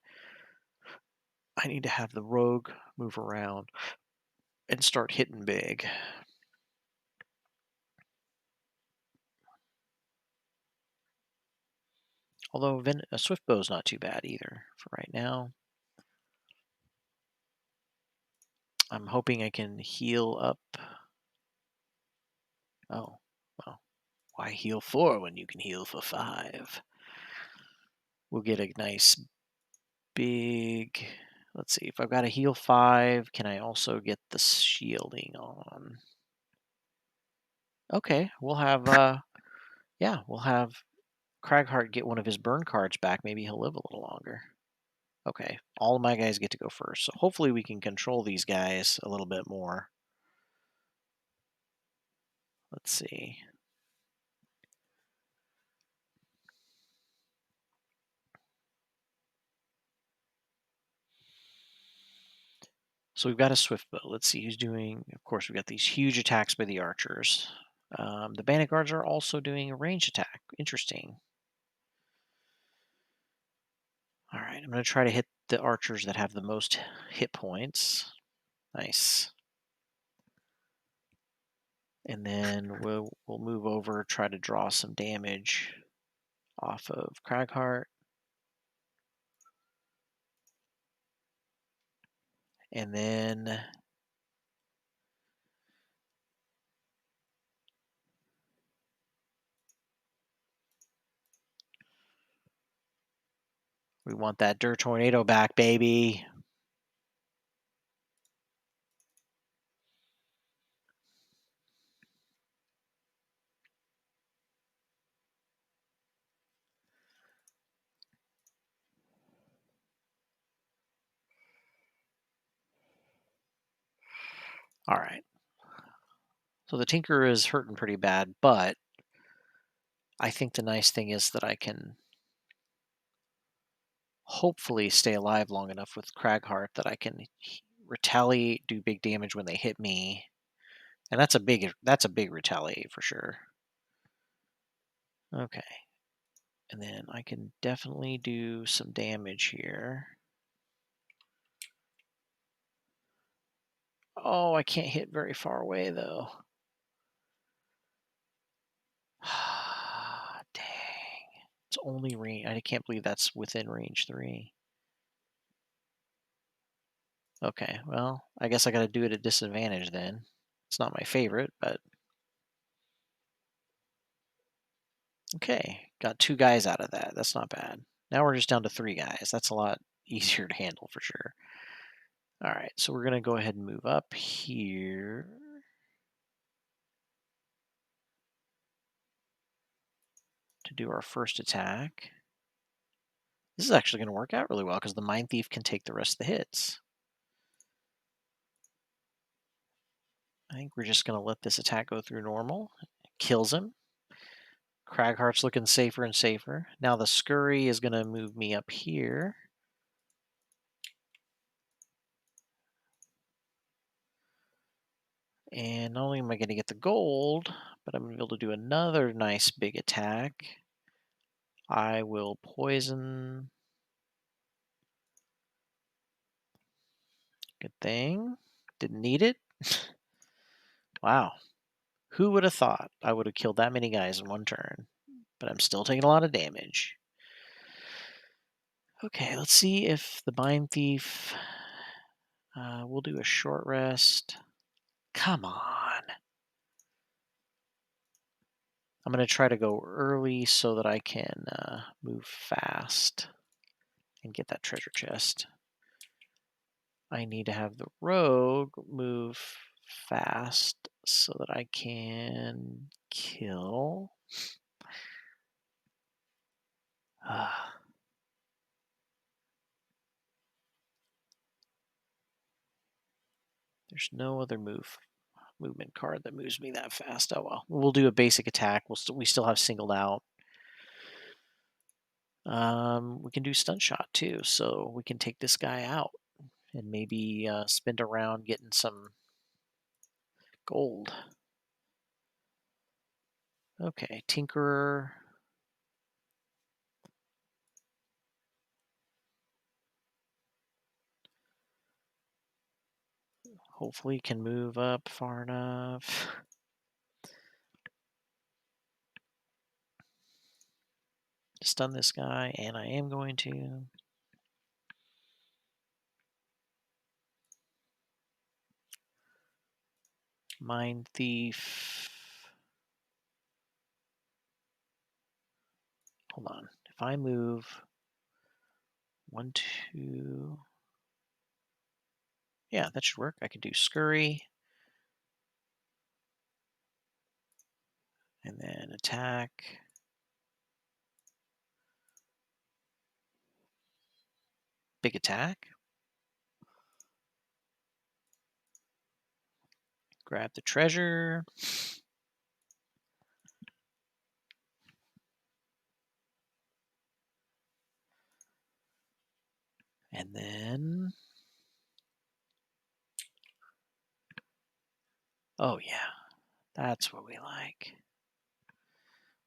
I need to have the rogue move around and start hitting big. Although a Swift Bow is not too bad either for right now. I'm hoping I can heal up. Oh, well, why heal 4 when you can heal for 5? We'll get a nice big... Let's see, if I've got a heal 5, can I also get the shielding on? Okay, we'll have, we'll have Cragheart get one of his burn cards back. Maybe he'll live a little longer. Okay, all of my guys get to go first. So hopefully we can control these guys a little bit more. Let's see. So we've got a swift bow. Let's see who's doing. Of course, we've got these huge attacks by the archers. The bandit guards are also doing a range attack. Interesting. All right, I'm going to try to hit the archers that have the most hit points. Nice. And then we'll move over, try to draw some damage off of Cragheart. And then we want that dirt tornado back, baby. All right. So the Tinker is hurting pretty bad, but I think the nice thing is that I can hopefully stay alive long enough with Cragheart that I can retaliate, do big damage when they hit me. And that's a big retaliate for sure. Okay. And then I can definitely do some damage here. Oh, I can't hit very far away though. Dang. It's only range. I can't believe that's within range 3. Okay, well, I guess I got to do it at disadvantage then. It's not my favorite, but okay. Got 2 guys out of that. That's not bad. Now we're just down to 3 guys. That's a lot easier to handle for sure. All right, so we're going to go ahead and move up here. To do our first attack. This is actually going to work out really well because the Mind Thief can take the rest of the hits. I think we're just going to let this attack go through normal. Kills him. Cragheart's looking safer and safer. Now the Scurry is going to move me up here. And not only am I going to get the gold, but I'm going to be able to do another nice big attack. I will poison. Good thing. Didn't need it. Wow. Who would have thought I would have killed that many guys in one turn? But I'm still taking a lot of damage. Okay, let's see if the Mind Thief... we'll do a short rest. Come on. I'm going to try to go early so that I can move fast and get that treasure chest. I need to have the rogue move fast so that I can kill. There's no other movement card that moves me that fast. Oh well, we'll do a basic attack. We still have singled out. We can do stun shot too, so we can take this guy out and maybe spend around getting some gold. Okay, Tinkerer. Hopefully can move up far enough. Stun this guy, and I am going to. Mind Thief. Hold on. If I move 1, 2. Yeah, that should work. I can do Scurry. And then attack. Big attack. Grab the treasure. And then Oh, yeah. That's what we like.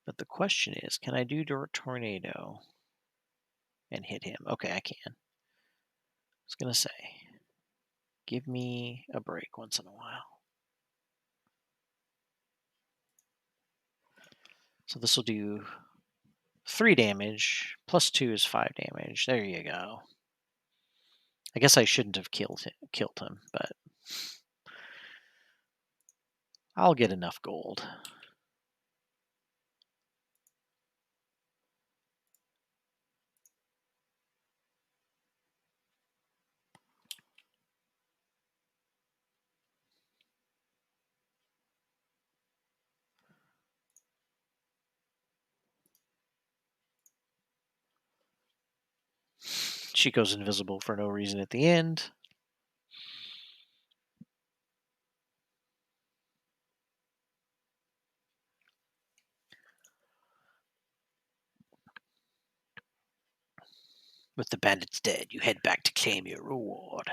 But the question is, can I do tornado and hit him? Okay, I can. I was going to say, give me a break once in a while. So this will do 3 damage, plus 2 is 5 damage. There you go. I guess I shouldn't have killed him, but I'll get enough gold. She goes invisible for no reason at the end. With the bandits dead, you head back to claim your reward.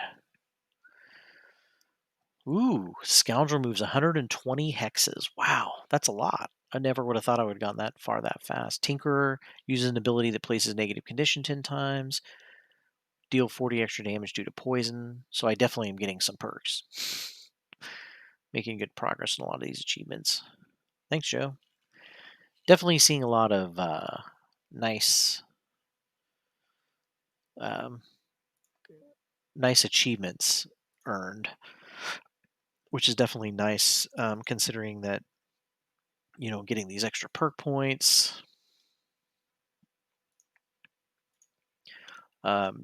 Ooh, Scoundrel moves 120 hexes. Wow, that's a lot. I never would have thought I would have gone that far that fast. Tinkerer uses an ability that places negative condition 10 times. Deal 40 extra damage due to poison. So I definitely am getting some perks. Making good progress in a lot of these achievements. Thanks, Joe. Definitely seeing a lot of nice, um, nice achievements earned, which is definitely nice, considering that getting these extra perk points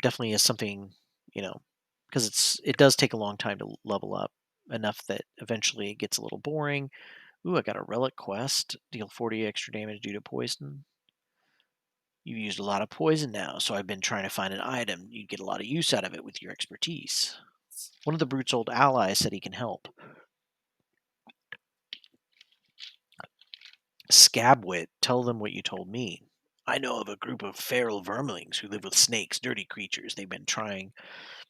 definitely is something because it does take a long time to level up enough that eventually it gets a little boring. Ooh, I got a relic quest. Deal 40 extra damage due to poison. You used a lot of poison now, so I've been trying to find an item. You'd get a lot of use out of it with your expertise. One of the brute's old allies said he can help. Scabwit, tell them what you told me. I know of a group of feral vermlings who live with snakes, dirty creatures. They've been trying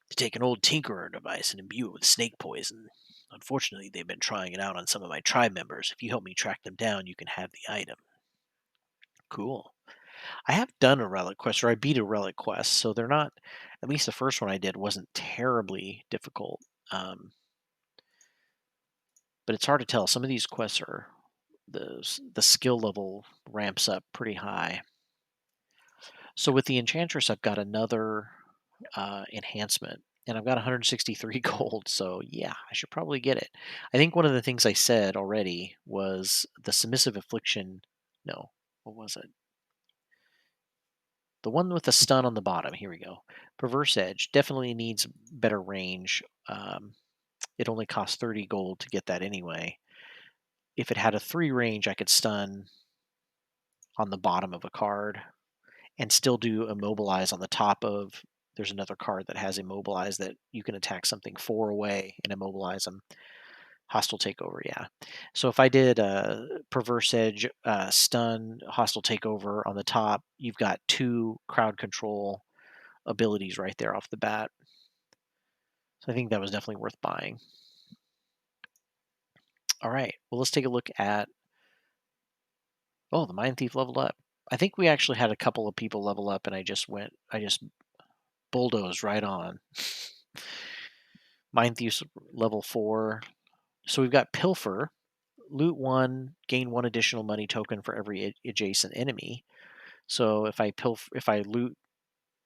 to take an old tinkerer device and imbue it with snake poison. Unfortunately, they've been trying it out on some of my tribe members. If you help me track them down, you can have the item. Cool. I have done a relic quest, or I beat a relic quest, so they're not. At least the first one I did wasn't terribly difficult, um, but it's hard to tell. Some of these quests are the skill level ramps up pretty high. So with the enchantress, I've got another enhancement, and I've got 163 gold. So yeah, I should probably get it. I think one of the things I said already was the submissive affliction. No, what was it? The one with the stun on the bottom. Here we go. Perverse Edge definitely needs better range. It only costs 30 gold to get that anyway. If it had a 3 range, I could stun on the bottom of a card and still do immobilize on the top of. There's another card that has immobilize that you can attack something 4 away and immobilize them. Hostile takeover, yeah. So if I did perverse edge, stun, hostile takeover on the top, you've got 2 crowd control abilities right there off the bat. So I think that was definitely worth buying. All right, well, let's take a look at. Oh, the Mind Thief leveled up. I think we actually had a couple of people level up, and I just bulldozed right on. Mind Thief's level 4. So we've got Pilfer. Loot 1, gain 1 additional money token for every adjacent enemy. So if I loot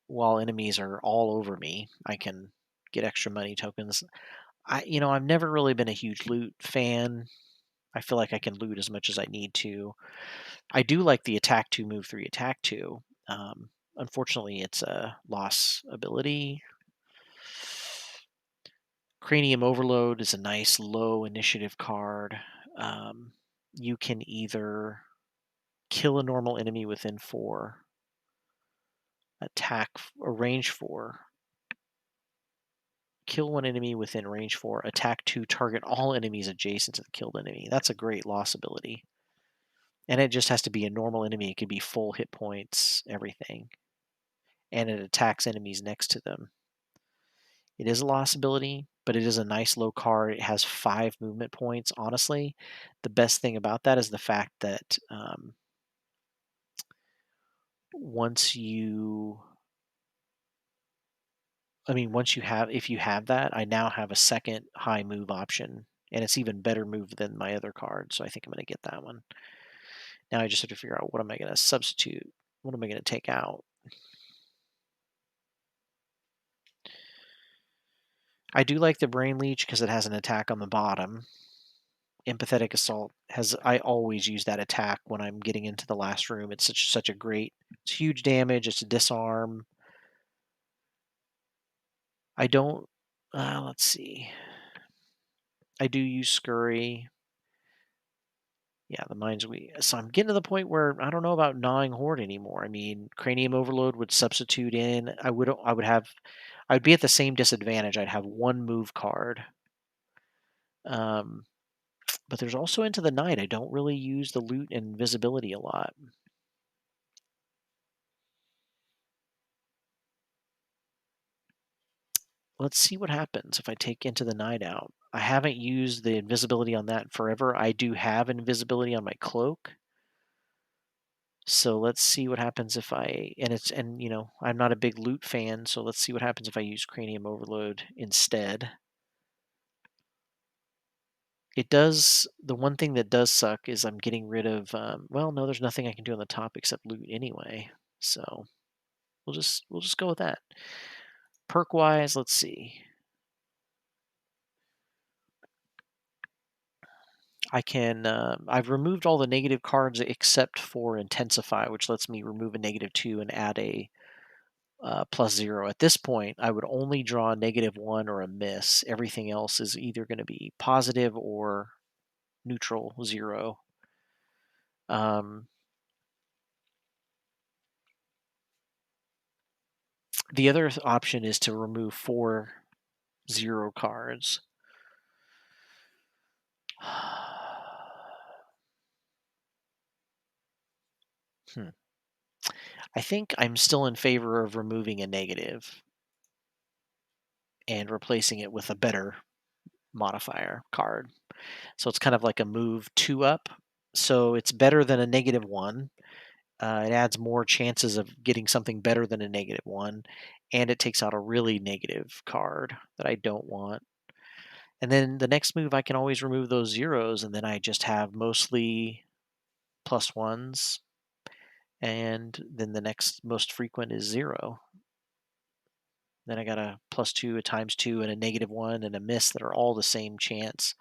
while enemies are all over me, I can get extra money tokens. I've never really been a huge loot fan. I feel like I can loot as much as I need to. I do like the attack 2, move 3, attack 2. Unfortunately, it's a loss ability. Cranium Overload is a nice low initiative card. You can either kill a normal enemy within 4, attack or range 4, kill one enemy within range 4, attack 2, target all enemies adjacent to the killed enemy. That's a great loss ability. And it just has to be a normal enemy. It could be full hit points, everything. And it attacks enemies next to them. It is a loss ability. but it is a nice low card. It has 5 movement points, honestly. The best thing about that is the fact that, once you once you have if you have that, I now have a second high move option, and it's even better move than my other card, so I think I'm gonna get that one. Now I just have to figure out what am I gonna substitute? What am I gonna take out? I do like the Brain Leech because it has an attack on the bottom. Empathetic Assault I always use that attack when I'm getting into the last room. It's such a great, it's huge damage, it's a disarm. I don't let's see. I do use Scurry. Yeah, the mind's weak. So I'm getting to the point where I don't know about Gnawing Horde anymore. I mean, Cranium Overload would substitute in. I'd be at the same disadvantage. I'd have one move card. Um, but there's also Into the Night. I don't really use the loot and invisibility a lot. Let's see what happens if I take Into the Night out. I haven't used the invisibility on that forever. I do have invisibility on my cloak. So let's see what happens if I'm not a big loot fan, so let's see what happens if I use Cranium Overload instead. The one thing that does suck is I'm getting rid of, well, no, there's nothing I can do on the top except loot anyway. So we'll just go with that. Perk wise, let's see. I've removed all the negative cards except for Intensify, which lets me remove a -2 and add a +0. At this point, I would only draw a -1 or a miss. Everything else is either going to be positive or neutral, 0. Um, the other option is to remove 4 0 cards. Hmm. I think I'm still in favor of removing a negative and replacing it with a better modifier card. So it's kind of like a move 2 up. So it's better than a -1. It adds more chances of getting something better than a -1, and it takes out a really negative card that I don't want. And then the next move, I can always remove those zeros, and then I just have mostly +1s, and then the next most frequent is 0. Then I got a +2, a ×2, and a -1, and a miss that are all the same chance.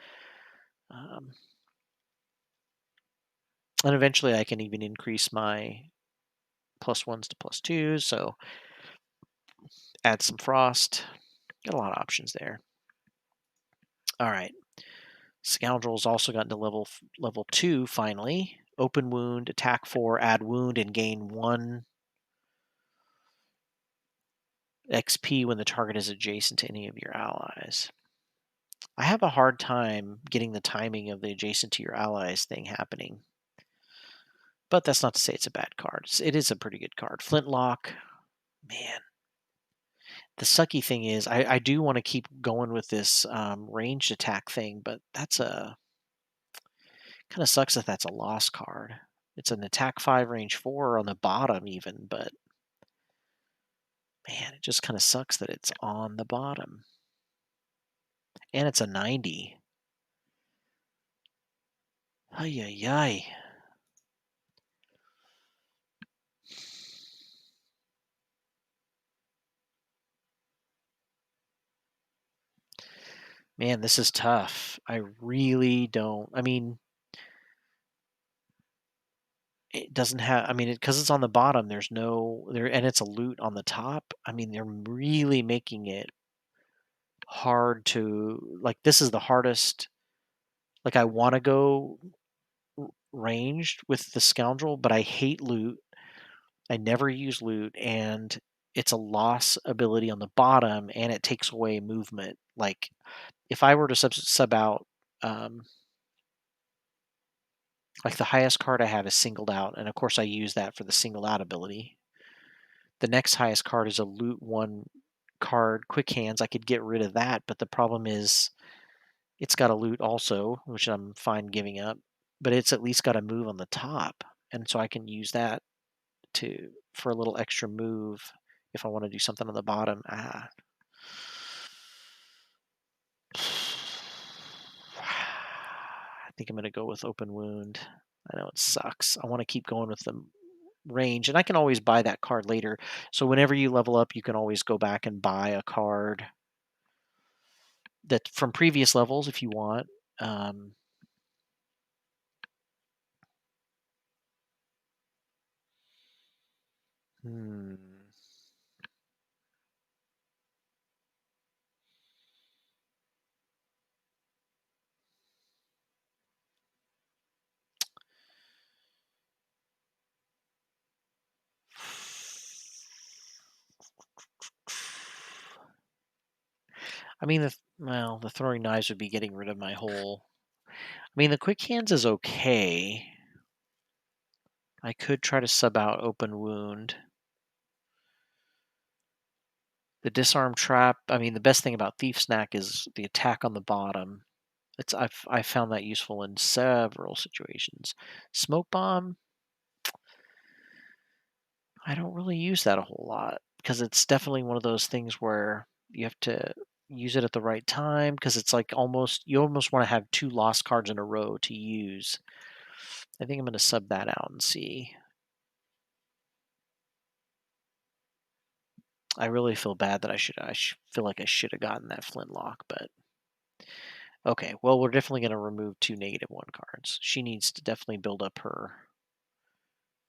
Um, and eventually I can even increase my +1s to +2s, so add some frost. Got a lot of options there. All right. Scoundrel's also gotten to level 2 finally. Open wound, attack 4, add wound, and gain 1 XP when the target is adjacent to any of your allies. I have a hard time getting the timing of the adjacent to your allies thing happening. But that's not to say it's a bad card. It is a pretty good card. Flintlock, man. The sucky thing is, I do want to keep going with this ranged attack thing, but that's kind of sucks that that's a lost card. It's an attack 5, range 4 on the bottom even, but man, it just kind of sucks that it's on the bottom. And it's a 90. Ay, ay, ay. Man, this is tough. I really don't. It doesn't have. Because it's on the bottom. There's no there, and it's a loot on the top. They're really making it hard to like. This is the hardest. Like, I want to go ranged with the scoundrel, but I hate loot. I never use loot, and it's a loss ability on the bottom, and it takes away movement. Like, if I were to sub out, um, like the highest card I have is singled out, and of course I use that for the singled out ability. The next highest card is a loot 1 card, Quick Hands, I could get rid of that, but the problem is it's got a loot also, which I'm fine giving up, but it's at least got a move on the top, and so I can use that for a little extra move if I want to do something on the bottom. I think I'm going to go with Open Wound. I know it sucks. I want to keep going with the range, and I can always buy that card later. So whenever you level up, you can always go back and buy a card that from previous levels if you want. Um, hmm. I mean, the throwing knives would be getting rid of my whole. I mean, the quick hands is okay. I could try to sub out Open Wound. The disarm trap. I mean, the best thing about Thief Snack is the attack on the bottom. I've found that useful in several situations. Smoke bomb. I don't really use that a whole lot because it's definitely one of those things where you have to use it at the right time because it's like you almost want to have 2 lost cards in a row to use. I think I'm going to sub that out and see. I really feel bad that I feel like I should have gotten that flintlock, but okay. Well, we're definitely going to remove 2 -1 cards. She needs to definitely build up her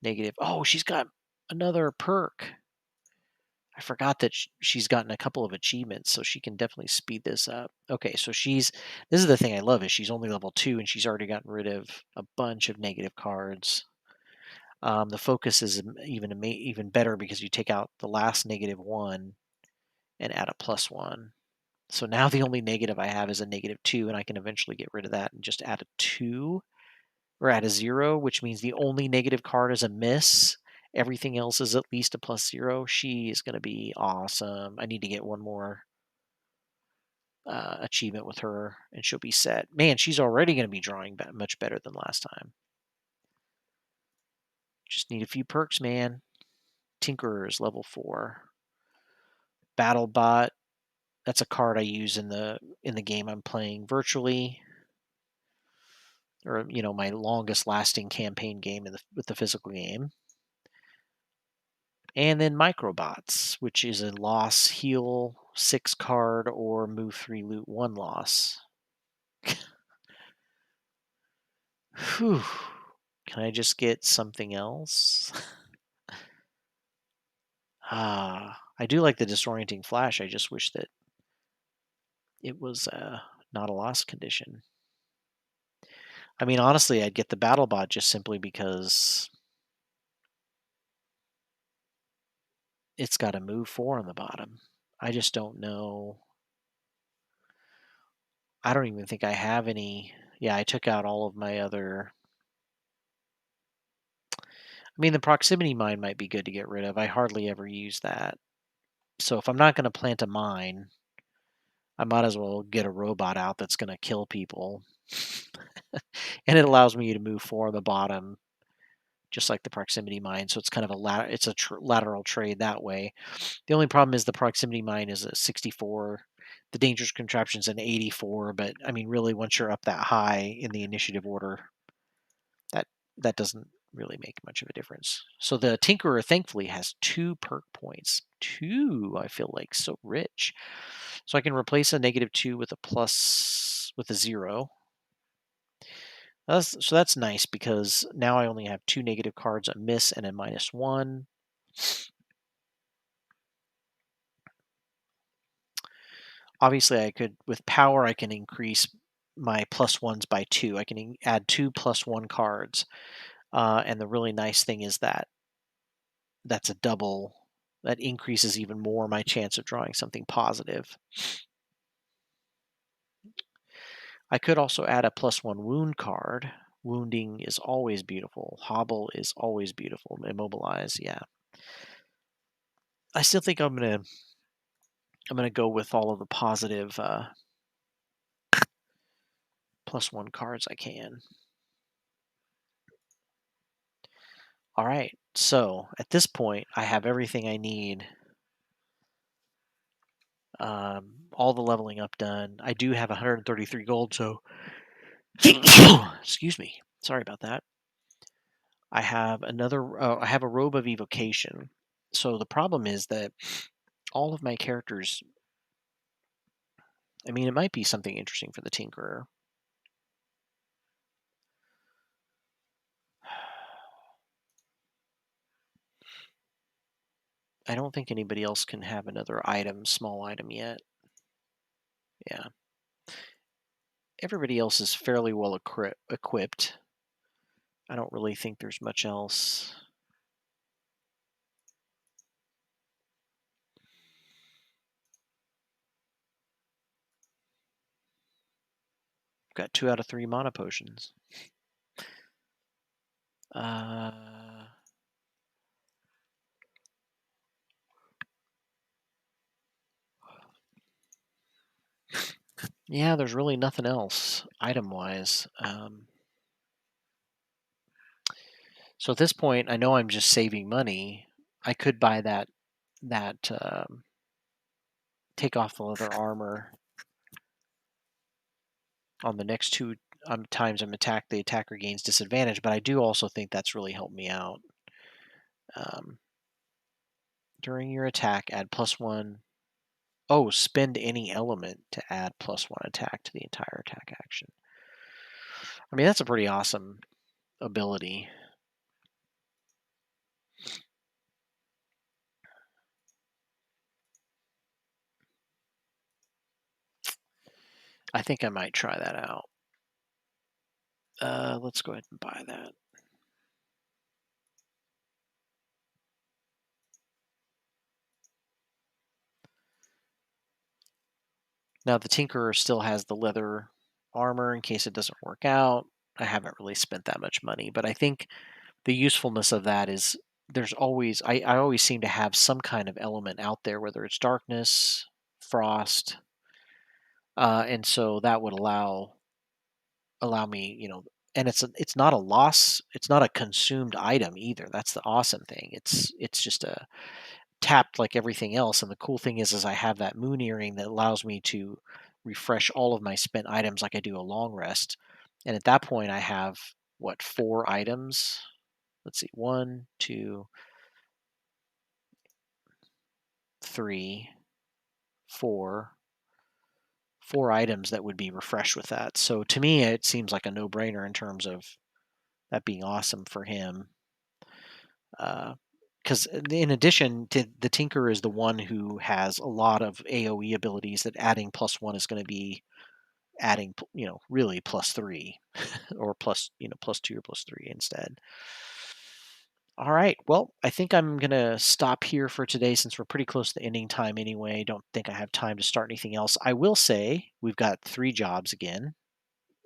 negative. Oh, she's got another perk. I forgot that she's gotten a couple of achievements, so she can definitely speed this up. Okay, so this is the thing I love is she's only level 2 and she's already gotten rid of a bunch of negative cards. The focus is even better because you take out the last -1 and add a +1. So now the only negative I have is a -2, and I can eventually get rid of that and just add a 2 or add a 0, which means the only negative card is a miss. Everything else is at least a +0. She is going to be awesome. I need to get one more achievement with her, and she'll be set. Man, she's already going to be drawing much better than last time. Just need a few perks, man. Tinkerer is level 4. BattleBot. That's a card I use in the game I'm playing virtually, or my longest lasting campaign game with the physical game. And then Microbots, which is a loss, heal 6 card, or move 3, loot 1 loss. Whew. Can I just get something else? I do like the disorienting flash. I just wish that it was not a loss condition. I mean, honestly, I'd get the BattleBot just simply because it's got a move 4 on the bottom. I just don't know. I don't even think I have any. Yeah, I took out all of my other. I mean, the proximity mine might be good to get rid of. I hardly ever use that. So if I'm not going to plant a mine, I might as well get a robot out that's going to kill people. And it allows me to move 4 on the bottom, just like the proximity mine. So it's kind of a lateral trade that way. The only problem is the proximity mine is a 64. The dangerous contraption's an 84. But I mean, really, once you're up that high in the initiative order, that doesn't really make much of a difference. So the Tinkerer thankfully has 2 perk points. 2, I feel like, so rich. So I can replace a -2 with a 0. So that's nice because now I only have 2 negative cards, a miss and a -1. Obviously, with power, I can increase my +1s by 2. I can add 2 +1 cards. And the really nice thing is that that's a double. That increases even more my chance of drawing something positive. I could also add a +1 wound card. Wounding is always beautiful. Hobble is always beautiful. Immobilize, yeah. I still think I'm going to I'm going to go with all of the positive +1 cards I can. All right. So at this point, I have everything I need. All the leveling up done. I do have 133 gold, so excuse me. Sorry about that. I have another. I have a robe of evocation. So the problem is that all of my characters. I mean, it might be something interesting for the Tinkerer. I don't think anybody else can have another item, small item yet. Yeah. Everybody else is fairly well equipped. I don't really think there's much else. Got 2 out of 3 mana potions. Yeah, there's really nothing else item-wise. So at this point, I know I'm just saving money. I could buy that take off the leather armor on the next 2 times I'm attacked. The attacker gains disadvantage, but I do also think that's really helped me out. During your attack, add +1. Oh, spend any element to add +1 attack to the entire attack action. I mean, that's a pretty awesome ability. I think I might try that out. Let's go ahead and buy that. Now, the Tinkerer still has the leather armor in case it doesn't work out. I haven't really spent that much money, but I think the usefulness of that is there's always, I always seem to have some kind of element out there, whether it's darkness, frost, and so that would allow me, and it's not a loss, it's not a consumed item either. That's the awesome thing. It's just a tapped like everything else. And the cool thing is I have that moon earring that allows me to refresh all of my spent items like I do a long rest. And at that point, I have what, 4 items? Let's see, 1, 2, 3, 4. 4 items that would be refreshed with that. So to me, it seems like a no-brainer in terms of that being awesome for him. Because in addition to the Tinker is the one who has a lot of AoE abilities that adding +1 is going to be adding, really +3 or +2 or +3 instead. All right. Well, I think I'm going to stop here for today since we're pretty close to ending time anyway. Don't think I have time to start anything else. I will say we've got 3 jobs again.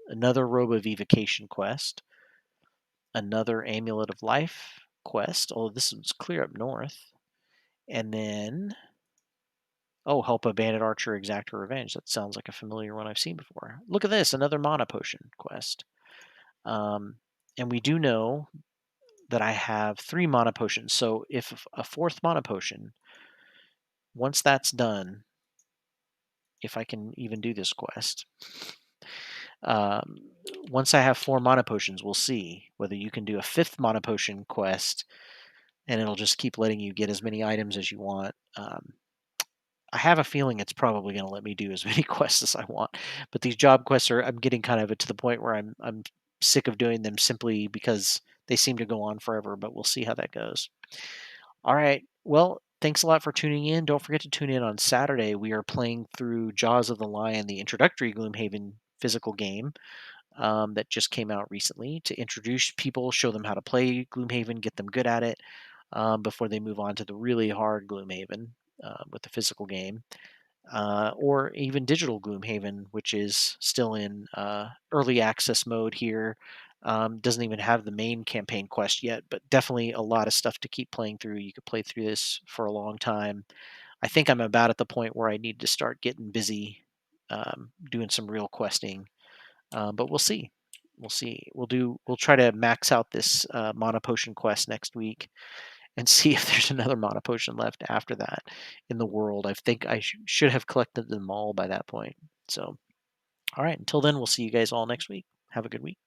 Another Robe of Evocation quest. Another Amulet of Life quest. Oh, this is clear up north. And then, help a bandit archer exact her revenge. That sounds like a familiar one I've seen before. Look at this, another mana potion quest. And we do know that I have 3 mana potions. So if a 4th mana potion, once that's done, if I can even do this quest, um, once I have 4 mana potions, we'll see whether you can do a 5th mana potion quest, and it'll just keep letting you get as many items as you want. I have a feeling it's probably going to let me do as many quests as I want, but these job quests I'm getting kind of to the point where I'm sick of doing them simply because they seem to go on forever. But we'll see how that goes. All right. Well, thanks a lot for tuning in. Don't forget to tune in on Saturday. We are playing through Jaws of the Lion, the introductory Gloomhaven physical game that just came out recently to introduce people, show them how to play Gloomhaven, get them good at it before they move on to the really hard Gloomhaven with the physical game. Or even digital Gloomhaven, which is still in early access mode here. Doesn't even have the main campaign quest yet, but definitely a lot of stuff to keep playing through. You could play through this for a long time. I think I'm about at the point where I need to start getting busy, doing some real questing. But we'll see. We'll see. We'll try to max out this mana potion quest next week and see if there's another mana potion left after that in the world. I think I should have collected them all by that point. So, all right. Until then, we'll see you guys all next week. Have a good week.